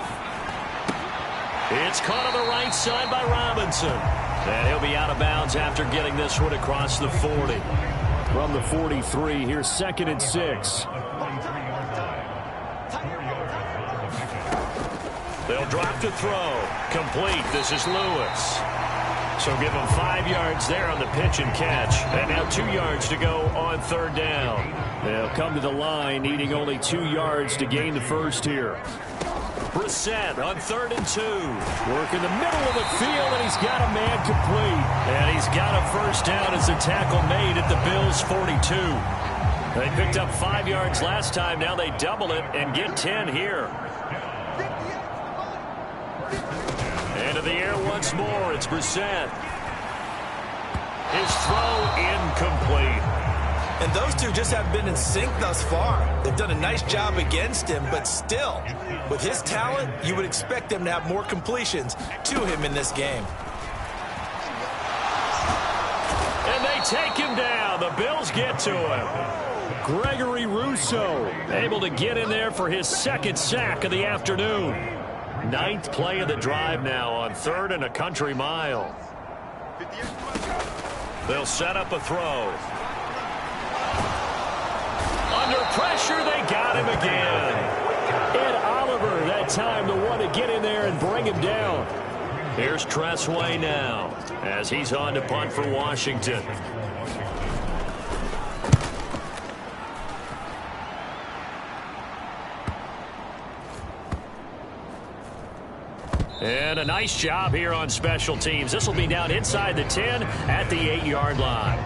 It's caught on the right side by Robinson. And he'll be out of bounds after getting this one across the 40. From the 43, here's 2nd and 6. They'll drop to throw. Complete. This is Lewis. So give him 5 yards there on the pitch and catch. And now 2 yards to go on 3rd down. They'll come to the line needing only 2 yards to gain the first here. Brissett on 3rd and 2. Work in the middle of the field, and he's got a man complete. And he's got a first down as the tackle made at the Bills' 42. They picked up 5 yards last time. Now they double it and get 10 here. Into the air once more. It's Brissett. His throw incomplete. And those two just haven't been in sync thus far. They've done a nice job against him, but still, with his talent, you would expect them to have more completions to him in this game. And they take him down. The Bills get to him. Gregory Rousseau able to get in there for his 2nd sack of the afternoon. 9th play of the drive now on 3rd and a country mile. They'll set up a throw. Under pressure, they got him again. Ed Oliver, that time the one to get in there and bring him down. Here's Tressway now as he's on to punt for Washington. And a nice job here on special teams. This will be down inside the 10 at the 8-yard line.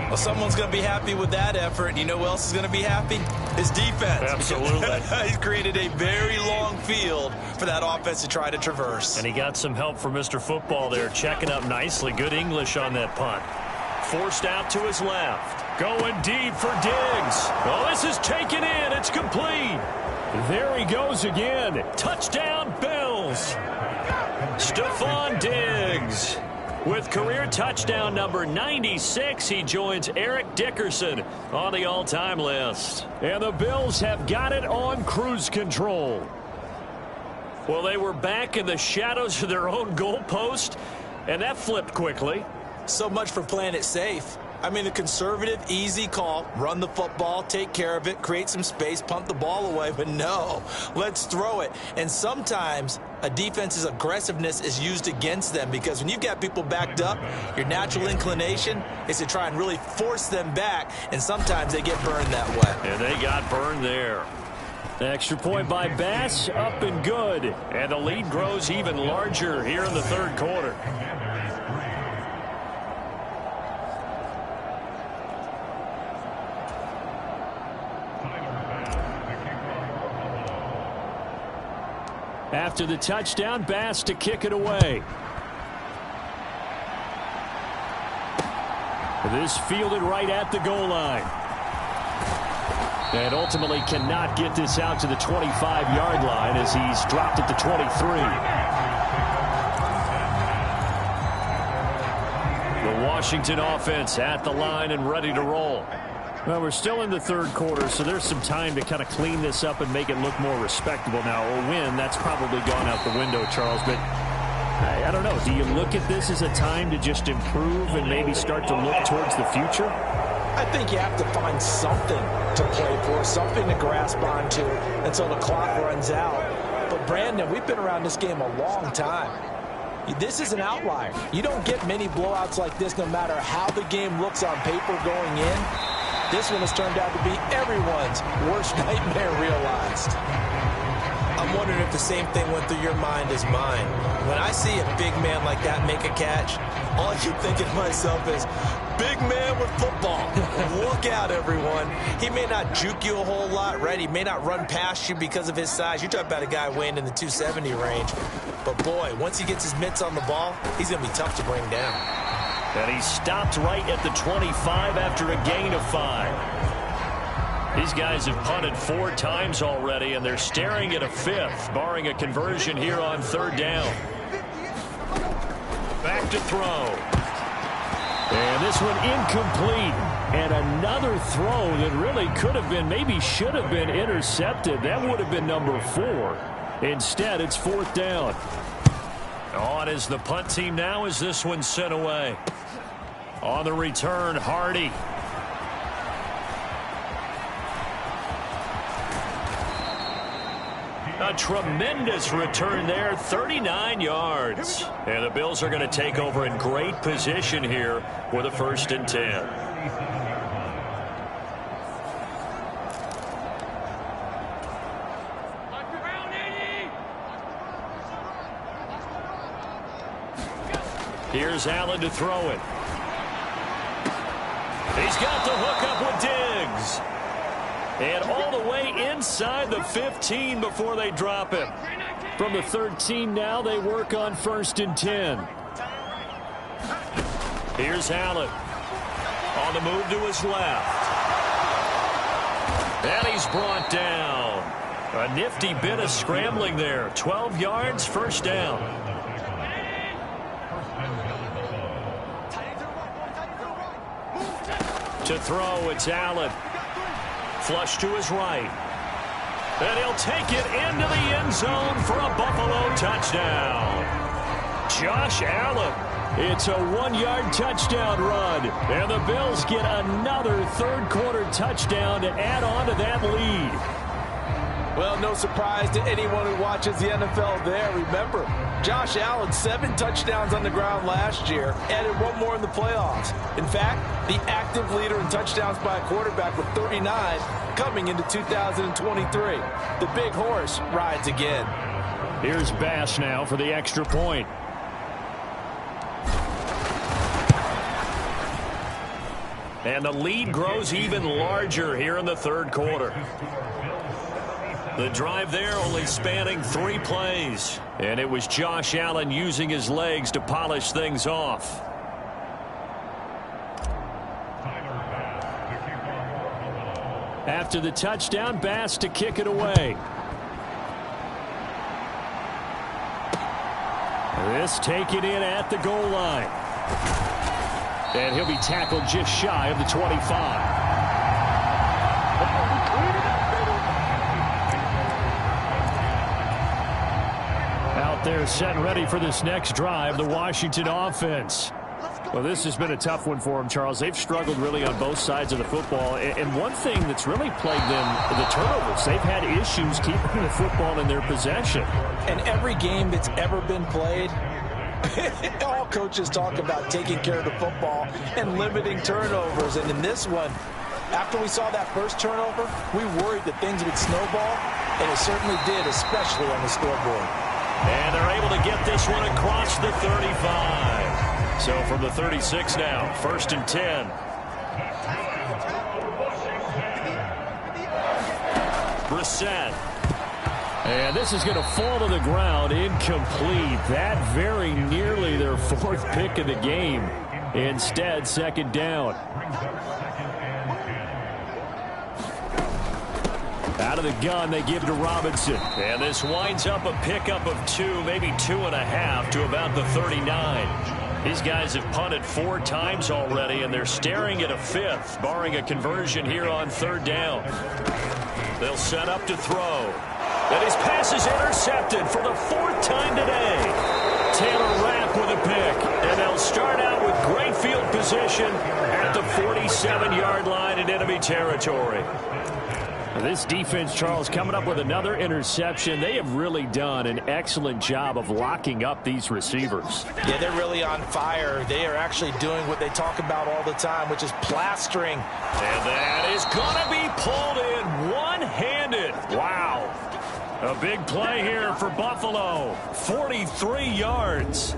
Well, someone's going to be happy with that effort. You know who else is going to be happy? His defense. Absolutely. He's created a very long field for that offense to try to traverse. And he got some help from Mr. Football there, checking up nicely. Good English on that punt. Forced out to his left. Going deep for Diggs. Oh, this is taken in. It's complete. There he goes again. Touchdown, Bills. Stephon Diggs. With career touchdown number 96, he joins Eric Dickerson on the all-time list. And the Bills have got it on cruise control. Well, they were back in the shadows of their own goalpost, and that flipped quickly. So much for playing it safe. I mean, a conservative, easy call, run the football, take care of it, create some space, pump the ball away, but no, let's throw it. And sometimes a defense's aggressiveness is used against them because when you've got people backed up, your natural inclination is to try and really force them back, and sometimes they get burned that way. And they got burned there. Extra point by Bass, up and good. And the lead grows even larger here in the 3rd quarter. After the touchdown, Bass to kick it away. This fielded right at the goal line. And ultimately cannot get this out to the 25-yard line as he's dropped at the 23. The Washington offense at the line and ready to roll. Well, we're still in the 3rd quarter, so there's some time to kind of clean this up and make it look more respectable. Now, a win, that's probably gone out the window, Charles, but I don't know. Do you look at this as a time to just improve and maybe start to look towards the future? I think you have to find something to play for, something to grasp onto until the clock runs out. But, Brandon, we've been around this game a long time. This is an outlier. You don't get many blowouts like this no matter how the game looks on paper going in. This one has turned out to be everyone's worst nightmare realized. I'm wondering if the same thing went through your mind as mine. When I see a big man like that make a catch, all I keep thinking to myself is, big man with football. Look out, everyone. He may not juke you a whole lot, right? He may not run past you because of his size. You're talking about a guy weighing in the 270 range. But, boy, once he gets his mitts on the ball, he's going to be tough to bring down. And he stopped right at the 25 after a gain of 5. These guys have punted 4 times already, and they're staring at a 5th, barring a conversion here on 3rd down. Back to throw. And this one incomplete. And another throw that really could have been, maybe should have been intercepted. That would have been number 4. Instead, it's 4th down. On is the punt team now as this one's sent away. On the return, Hardy. A tremendous return there, 39 yards. And the Bills are going to take over in great position here with a 1st and 10. Here's Allen to throw it. He's got the hook up with Diggs. And all the way inside the 15 before they drop him. From the 13 now, they work on 1st and 10. Here's Allen. On the move to his left. And he's brought down. A nifty bit of scrambling there. 12 yards, 1st down. To throw, it's Allen. Flush to his right. And he'll take it into the end zone for a Buffalo touchdown. Josh Allen. It's a 1-yard touchdown run. And the Bills get another 3rd quarter touchdown to add on to that lead. Well, no surprise to anyone who watches the NFL there. Remember, Josh Allen, 7 touchdowns on the ground last year, added 1 more in the playoffs. In fact, the active leader in touchdowns by a quarterback with 39 coming into 2023. The big horse rides again. Here's Bass now for the extra point. And the lead grows even larger here in the 3rd quarter. The drive there only spanning 3 plays. And it was Josh Allen using his legs to polish things off. After the touchdown, Bass to kick it away. This taken in at the goal line. And he'll be tackled just shy of the 25. Out there set and ready for this next drive, the Washington offense. Well, this has been a tough one for them, Charles. They've struggled really on both sides of the football. And one thing that's really plagued them, the turnovers. They've had issues keeping the football in their possession. And every game that's ever been played, all coaches talk about taking care of the football and limiting turnovers. And in this one, after we saw that first turnover, we worried that things would snowball, and it certainly did, especially on the scoreboard. And they're able to get this one across the 35. So from the 36 now, 1st and 10. Brissett. And this is going to fall to the ground, incomplete. That very nearly their 4th pick of the game. Instead, 2nd down. Out of the gun, they give to Robinson. And this winds up a pickup of 2, maybe 2.5 to about the 39. These guys have punted 4 times already, and they're staring at a 5th, barring a conversion here on 3rd down. They'll set up to throw. And his pass is intercepted for the 4th time today. Taylor Rapp with a pick. And they'll start out with great field position at the 47-yard line in enemy territory. This defense, Charles, coming up with another interception. They have really done an excellent job of locking up these receivers. Yeah, they're really on fire. They are actually doing what they talk about all the time, which is plastering. And that is going to be pulled in one-handed. Wow. A big play here for Buffalo. 43 yards.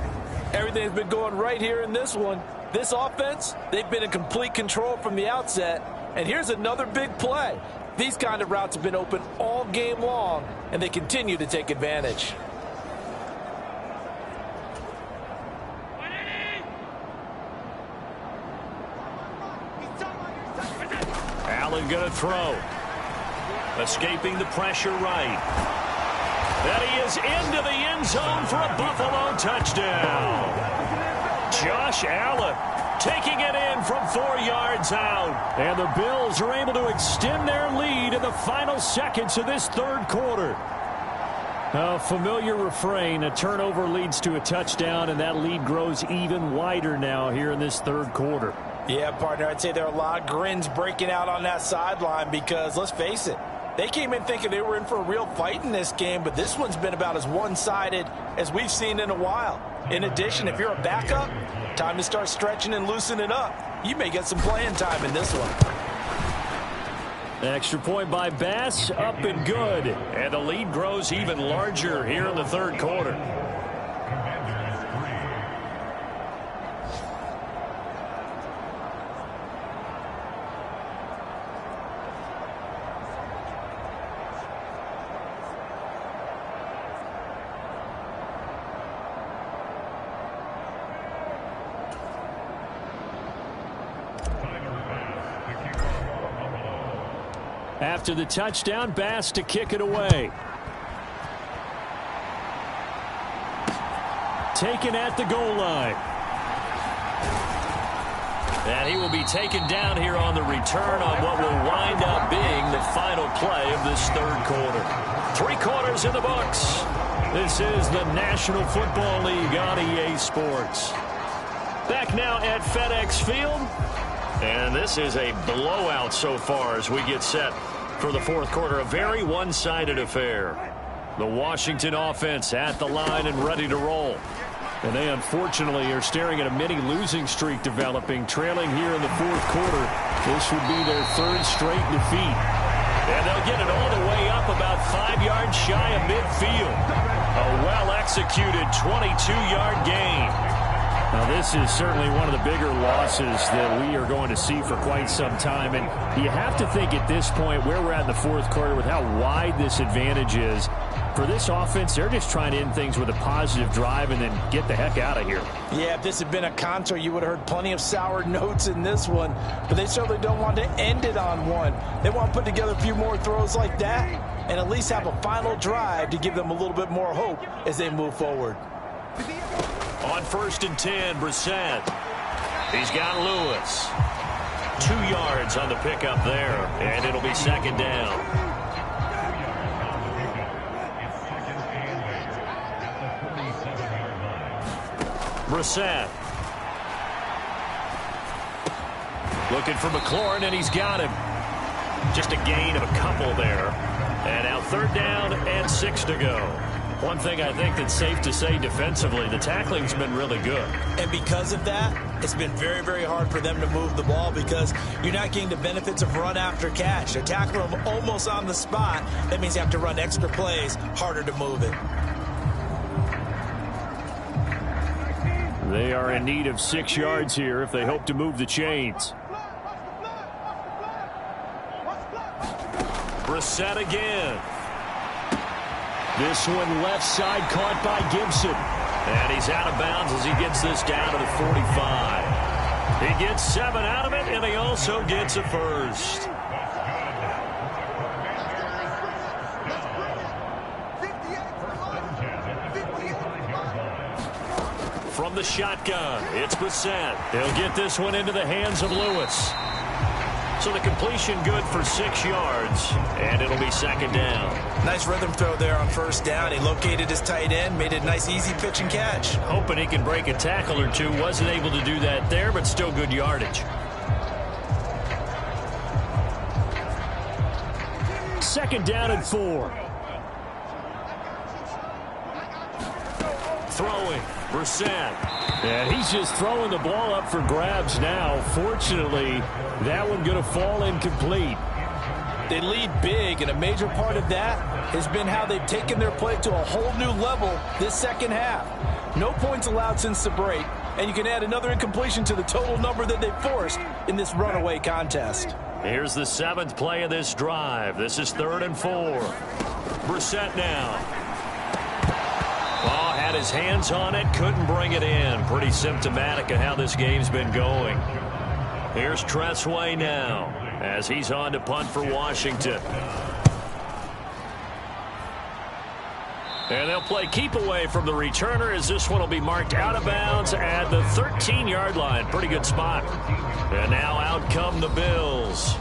Everything's been going right here in this one. This offense, they've been in complete control from the outset. And here's another big play. These kind of routes have been open all game long, and they continue to take advantage. Allen going to throw. Escaping the pressure right. And he is into the end zone for a Buffalo touchdown. Josh Allen taking it in from 4 yards out. And the Bills are able to extend their lead in the final seconds of this 3rd quarter. A familiar refrain, a turnover leads to a touchdown, and that lead grows even wider now here in this third quarter. Yeah, partner, I'd say there are a lot of grins breaking out on that sideline because, let's face it, they came in thinking they were in for a real fight in this game, but this one's been about as one-sided as we've seen in a while. In addition, if you're a backup, time to start stretching and loosening up. You may get some playing time in this one. Extra point by Bass, up and good. And the lead grows even larger here in the third quarter. After the touchdown, Bass to kick it away. Taken at the goal line. And he will be taken down here on the return on what will wind up being the final play of this third quarter. 3 quarters in the books. This is the National Football League on EA Sports. Back now at FedEx Field. And this is a blowout so far as we get set for the fourth quarter. A very one-sided affair. The Washington offense at the line and ready to roll. And they unfortunately are staring at a mini losing streak developing, trailing here in the fourth quarter. This would be their 3rd straight defeat. And they'll get it all the way up about 5 yards shy of midfield. A well-executed 22-yard gain. Now, this is certainly one of the bigger losses that we are going to see for quite some time. And you have to think at this point where we're at in the fourth quarter with how wide this advantage is. For this offense, they're just trying to end things with a positive drive and then get the heck out of here. Yeah, if this had been a concert, you would have heard plenty of sour notes in this one. But they certainly don't want to end it on one. They want to put together a few more throws like that and at least have a final drive to give them a little bit more hope as they move forward. On 1st and 10, Brissett. He's got Lewis. 2 yards on the pickup there, and it'll be 2nd down. Brissett. Looking for McLaurin, and he's got him. Just a gain of a couple there. And now 3rd down and 6 to go. One thing I think that's safe to say defensively, the tackling's been really good. And because of that, it's been very, very hard for them to move the ball because you're not getting the benefits of run after catch. They're tackling them almost on the spot. That means you have to run extra plays, harder to move it. They are in need of 6 yards here if they hope to move the chains. Brissett again. This one left side caught by Gibson. And he's out of bounds as he gets this down to the 45. He gets 7 out of it, and he also gets a first. From the shotgun, it's Brissett. He'll get this one into the hands of Lewis. So the completion good for 6 yards, and it'll be 2nd down. Nice rhythm throw there on 1st down. He located his tight end, made it a nice easy pitch and catch. Hoping he can break a tackle or two. Wasn't able to do that there, but still good yardage. 2nd down and 4. Throwing, Brissett. And he's just throwing the ball up for grabs now. Fortunately, that one going to fall incomplete. They lead big, and a major part of that has been how they've taken their play to a whole new level this second half. No points allowed since the break, and you can add another incompletion to the total number that they forced in this runaway contest. Here's the 7th play of this drive. This is 3rd and 4. Brissett now. Oh, had his hands on it, couldn't bring it in. Pretty symptomatic of how this game's been going. Here's Tressway now as he's on to punt for Washington. And they'll play keep away from the returner as this one will be marked out of bounds at the 13-yard line. Pretty good spot. And now out come the Bills.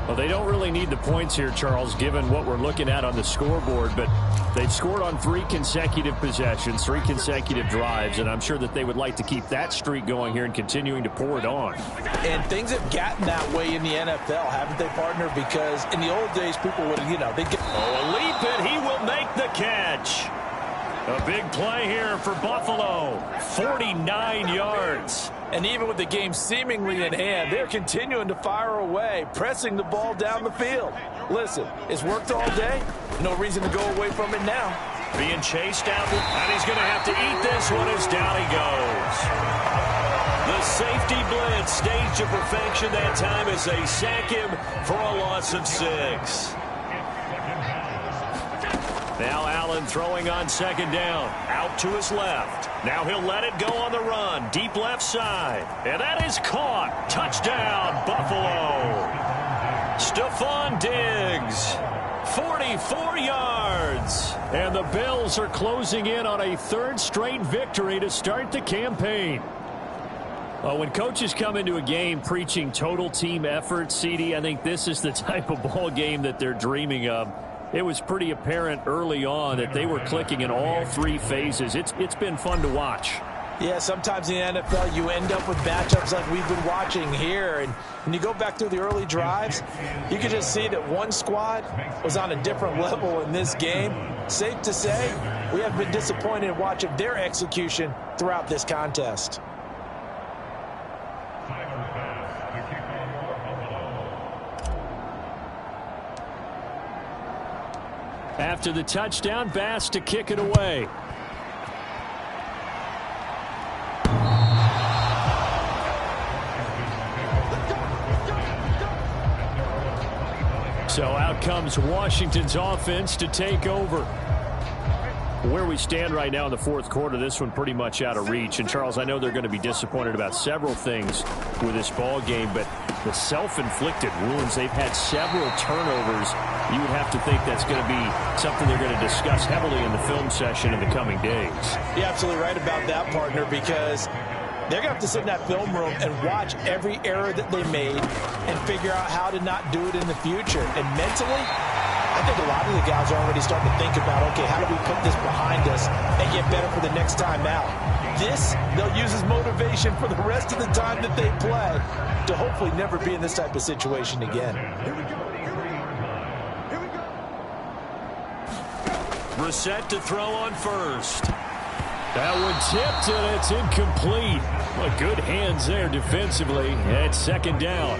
Well, they don't really need the points here, Charles, given what we're looking at on the scoreboard, but they've scored on 3 consecutive possessions, 3 consecutive drives, and I'm sure that they would like to keep that streak going here and continuing to pour it on. And things have gotten that way in the NFL, haven't they, partner? Because in the old days, people would, they'd get... Oh, a leap, and he will make the catch. A big play here for Buffalo, 49 yards. And even with the game seemingly in hand, they're continuing to fire away, pressing the ball down the field. Listen, it's worked all day. No reason to go away from it now. Being chased out, and he's going to have to eat this one as down he goes. The safety blitz staged to perfection that time as they sack him for a loss of 6. Now Allen throwing on 2nd down. Out to his left. Now he'll let it go on the run. Deep left side. And that is caught. Touchdown, Buffalo. Stephon Diggs. 44 yards. And the Bills are closing in on a 3rd straight victory to start the campaign. Well, when coaches come into a game preaching total team effort, CD, I think this is the type of ball game that they're dreaming of. It was pretty apparent early on that they were clicking in all 3 phases. It's been fun to watch. Yeah, sometimes in the NFL you end up with matchups like we've been watching here. And when you go back through the early drives, you can just see that one squad was on a different level in this game. Safe to say, we have been disappointed in watching their execution throughout this contest. After the touchdown, Bass to kick it away. So out comes Washington's offense to take over. Where we stand right now in the 4th quarter, this one pretty much out of reach. And, Charles, I know they're going to be disappointed about several things with this ball game, but the self-inflicted wounds, they've had several turnovers. You would have to think that's going to be something they're going to discuss heavily in the film session in the coming days. You're absolutely right about that, partner, because they're going to have to sit in that film room and watch every error that they made and figure out how to not do it in the future. And mentally, I think a lot of the guys are already starting to think about, okay, how do we put this behind us and get better for the next time out? This, they'll use as motivation for the rest of the time that they play to hopefully never be in this type of situation again. Brissett to throw on 1st. That one tipped, and it's incomplete. Well, good hands there defensively at 2nd down.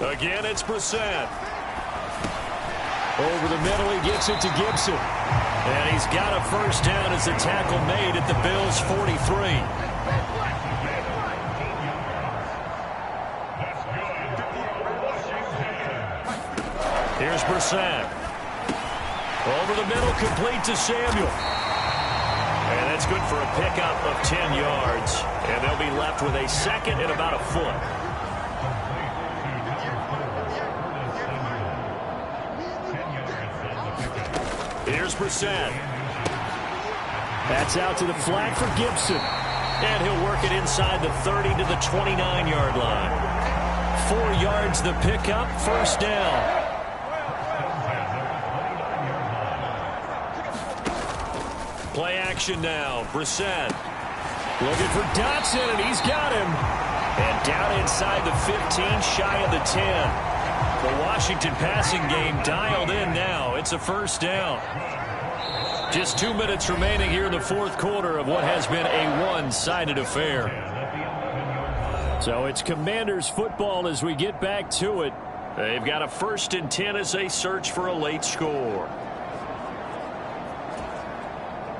Again, it's Brissett. Over the middle, he gets it to Gibson. And he's got a 1st down as the tackle made at the Bills' 43. Here's Brissett. Over the middle, complete to Samuel. And that's good for a pickup of 10 yards. And they'll be left with a 2nd and about a foot. Here's Brissett. That's out to the flat for Gibson. And he'll work it inside the 30 to the 29-yard line. 4 yards the pickup, 1st down. Play action now. Brissett looking for Dotson, and he's got him. And down inside the 15, shy of the 10. The Washington passing game dialed in now. It's a 1st down. Just 2 minutes remaining here in the 4th quarter of what has been a one-sided affair. So it's Commanders football as we get back to it. They've got a 1st and 10 as they search for a late score.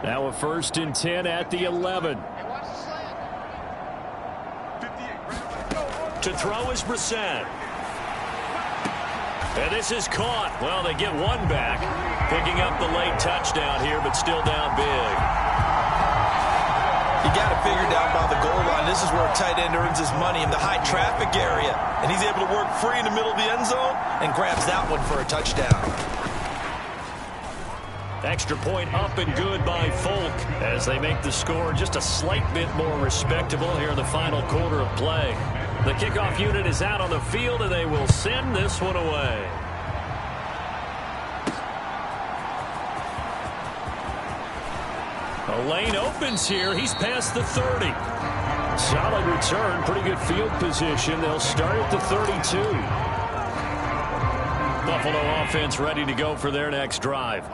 Now a 1st and 10 at the 11. To throw is Brissett. And this is caught. Well, they get one back. Picking up the late touchdown here, but still down big. You got to figure down by the goal line. This is where a tight end earns his money in the high traffic area. And he's able to work free in the middle of the end zone and grabs that one for a touchdown. Extra point up and good by Folk as they make the score just a slight bit more respectable here in the final quarter of play. The kickoff unit is out on the field, and they will send this one away. A lane opens here. He's past the 30. Solid return. Pretty good field position. They'll start at the 32. Buffalo offense ready to go for their next drive.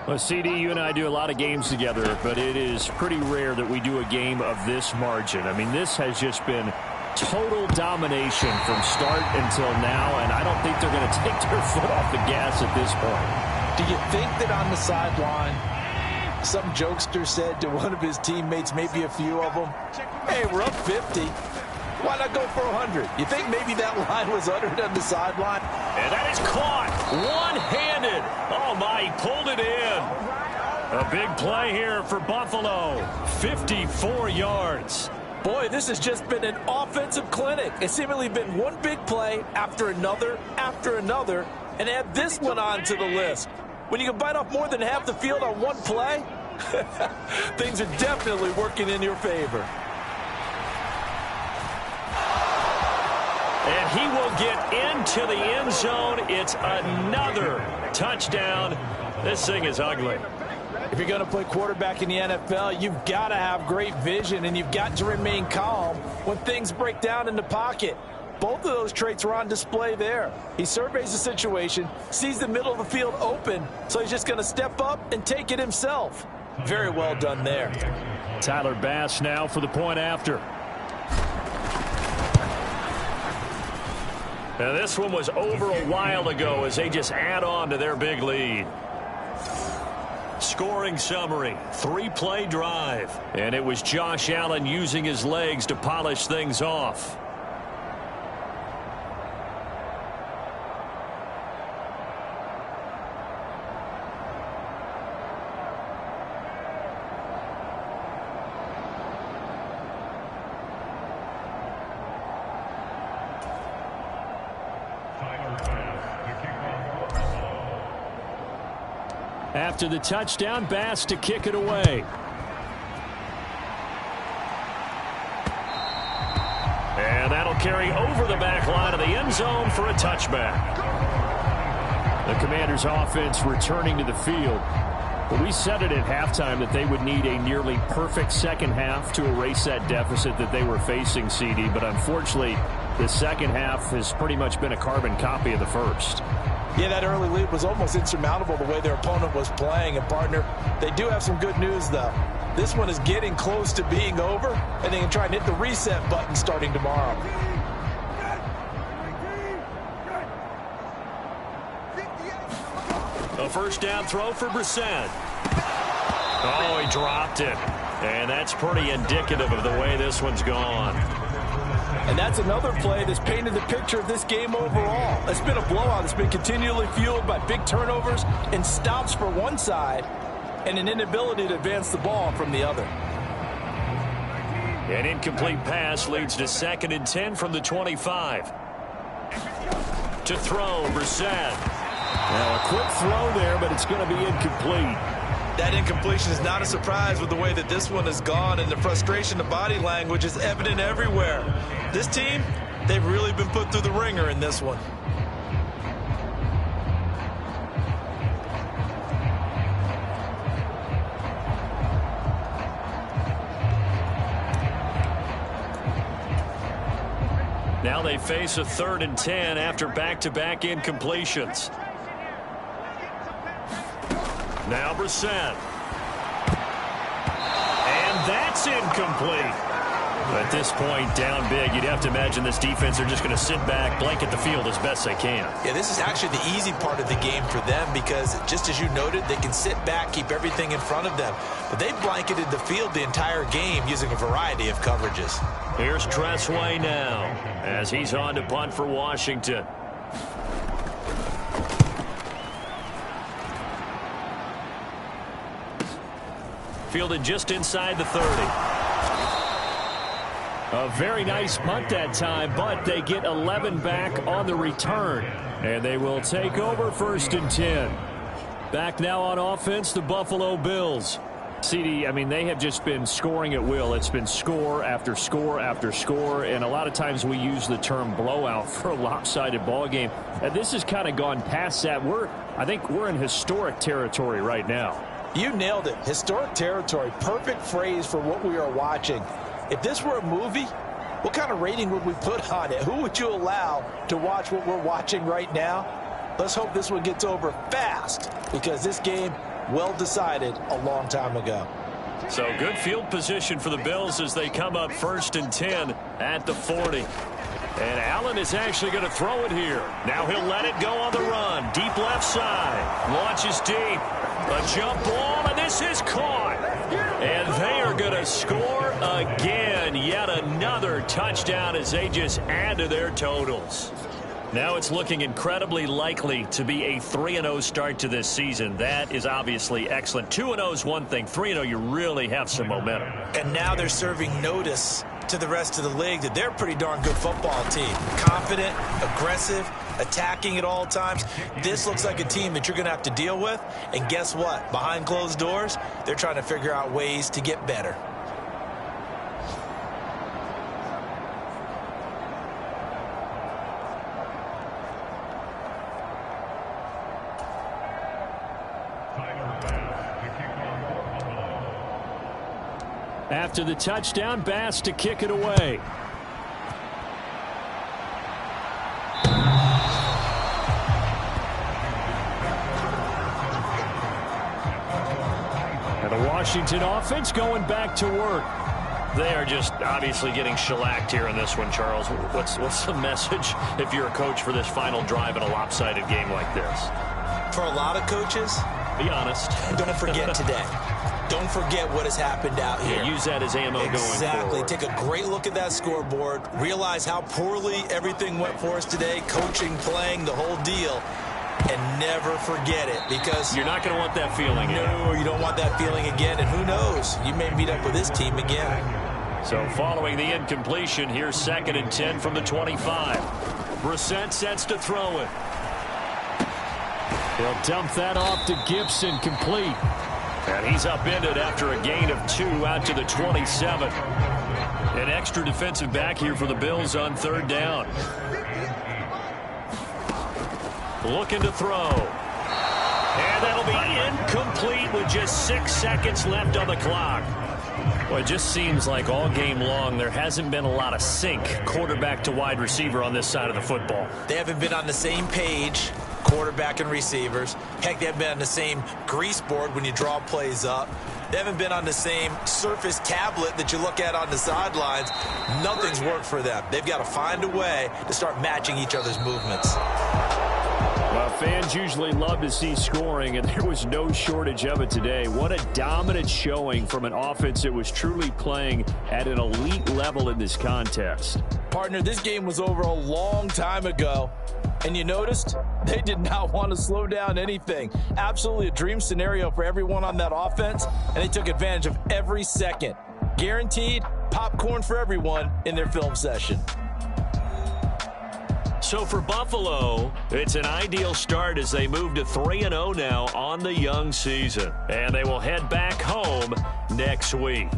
Well, CD, you and I do a lot of games together, but it is pretty rare that we do a game of this margin. I mean, this has just been total domination from start until now, and I don't think they're going to take their foot off the gas at this point. Do you think that on the sideline, some jokester said to one of his teammates, maybe a few of them, hey, we're up 50. Why not go for 100? You think maybe that line was uttered on the sideline? And that is caught one-handed. Oh, my, he pulled it in. A big play here for Buffalo. 54 yards. Boy, this has just been an offensive clinic. It's seemingly been one big play after another, and add this one on to the list. When you can bite off more than half the field on one play, things are definitely working in your favor. And he will get into the end zone. It's another touchdown. This thing is ugly. If you're going to play quarterback in the NFL, you've got to have great vision, and you've got to remain calm when things break down in the pocket. Both of those traits were on display there. He surveys the situation, sees the middle of the field open, so he's just going to step up and take it himself. Very well done there. Tyler Bass now for the point after. Now this one was over a while ago as they just add on to their big lead. Scoring summary, 3-play drive. And it was Josh Allen using his legs to polish things off. After the touchdown, Bass to kick it away. And that'll carry over the back line of the end zone for a touchback. The Commanders' offense returning to the field. But we said it at halftime that they would need a nearly perfect second half to erase that deficit that they were facing, CD. But unfortunately, the second half has pretty much been a carbon copy of the first. Yeah, that early lead was almost insurmountable the way their opponent was playing. And, partner, they do have some good news, though. This one is getting close to being over, and they can try and hit the reset button starting tomorrow. A first down throw for Brissett. Oh, he dropped it. And that's pretty indicative of the way this one's gone. And that's another play that's painted the picture of this game overall. It's been a blowout. It's been continually fueled by big turnovers and stops for one side and an inability to advance the ball from the other. An incomplete pass leads to 2nd and 10 from the 25. To throw, Brissett. Now a quick throw there, but it's going to be incomplete. That incompletion is not a surprise with the way that this one has gone, and the frustration, the body language is evident everywhere. This team, they've really been put through the ringer in this one. Now they face a 3rd and 10 after back-to-back incompletions. Now Brissett. And that's incomplete. At this point, down big, you'd have to imagine this defense are just going to sit back, blanket the field as best they can. Yeah, this is actually the easy part of the game for them because, just as you noted, they can sit back, keep everything in front of them. But they've blanketed the field the entire game using a variety of coverages. Here's Tressway now as he's on to punt for Washington. Fielded just inside the 30. A very nice punt that time, but they get 11 back on the return. And they will take over 1st and 10. Back now on offense, the Buffalo Bills. CD, I mean, they have just been scoring at will. It's been score after score after score, and a lot of times we use the term blowout for a lopsided ball game. And this has kind of gone past that. I think we're in historic territory right now. You nailed it. Historic territory. Perfect phrase for what we are watching. If this were a movie, what kind of rating would we put on it? Who would you allow to watch what we're watching right now? Let's hope this one gets over fast, because this game, well decided a long time ago. So good field position for the Bills as they come up 1st and 10 at the 40. And Allen is actually going to throw it here. Now he'll let it go on the run. Deep left side. Launches deep. A jump ball, and this is caught. And they are going to score again. Yet another touchdown as they just add to their totals. Now it's looking incredibly likely to be a 3-0 start to this season. That is obviously excellent. 2-0 is one thing. 3-0, you really have some momentum. And now they're serving notice to the rest of the league that they're a pretty darn good football team. Confident, aggressive, attacking at all times. This looks like a team that you're going to have to deal with. And guess what? Behind closed doors, they're trying to figure out ways to get better. After the touchdown, Bass to kick it away. And the Washington offense going back to work. They are just obviously getting shellacked here in this one, Charles. What's the message if you're a coach for this final drive in a lopsided game like this? For a lot of coaches, be honest. Don't forget today. Don't forget what has happened out here. Yeah, use that as ammo going forward. Exactly. Take a great look at that scoreboard. Realize how poorly everything went for us today. Coaching, playing, the whole deal. And never forget it, because you're not going to want that feeling again. No, you don't want that feeling again. And who knows? You may meet up with this team again. So following the incompletion, here's 2nd and 10 from the 25. Brissett sets to throw it. He'll dump that off to Gibson, complete. And he's upended after a gain of 2 out to the 27. An extra defensive back here for the Bills on 3rd down. Looking to throw. And that'll be incomplete with just 6 seconds left on the clock. Well, it just seems like all game long there hasn't been a lot of sync quarterback to wide receiver on this side of the football. They haven't been on the same page, quarterback and receivers. Heck, they haven't been on the same grease board when you draw plays up. They haven't been on the same Surface tablet that you look at on the sidelines. Nothing's worked for them. They've got to find a way to start matching each other's movements. Well, fans usually love to see scoring, and there was no shortage of it today. What a dominant showing from an offense that was truly playing at an elite level in this contest. Partner, this game was over a long time ago, and you noticed they did not want to slow down anything. Absolutely a dream scenario for everyone on that offense, and they took advantage of every second. Guaranteed popcorn for everyone in their film session. So for Buffalo, it's an ideal start as they move to 3-0 now on the young season. And they will head back home next week.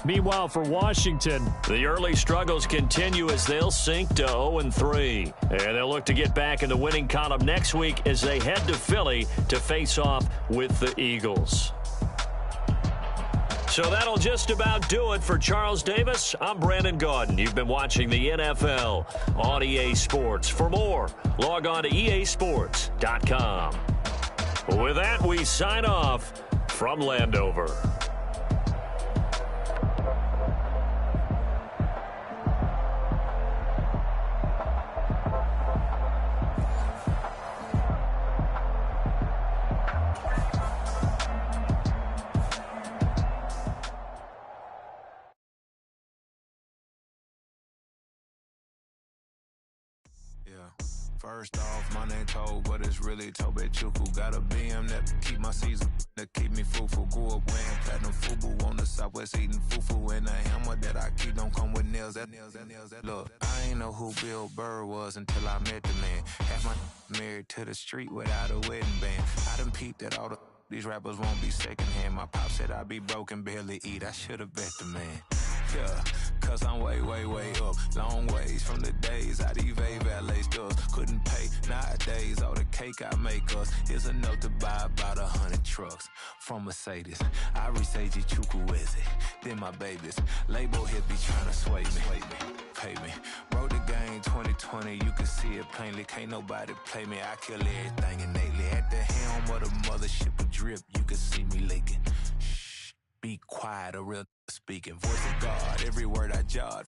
Meanwhile, for Washington, the early struggles continue as they'll sink to 0-3. And they'll look to get back in the winning column next week as they head to Philly to face off with the Eagles. So that'll just about do it for Charles Davis. I'm Brandon Gaudin. You've been watching the NFL on EA Sports. For more, log on to easports.com. With that, we sign off from Landover. First off, my name Toad, but it's really Tobe Chuku. Got a BM that keep my season, that keep me fruitful. Grew up wearing platinum FUBU on the Southwest eating fufu. And the hammer that I keep don't come with nails. Look, I ain't know who Bill Burr was until I met the man. Had my married to the street without a wedding band. I done peeped at all these rappers won't be secondhand. My pop said I'd be broken, barely eat. I should've bet the man. Yeah, cause I'm way, way, way up. Long ways from the days I evade valet stores. Couldn't pay nowadays. All the cake I make us is enough to buy about 100 trucks from Mercedes. I resage Chukwueze, then my babies. Label here be trying to sway me. Pay me. Wrote the game 2020, you can see it plainly. Can't nobody play me. I kill everything innately. At the helm of the mothership of drip, you can see me leaking. Shh, be quiet, a real speaking. Voice of God, every word I jot.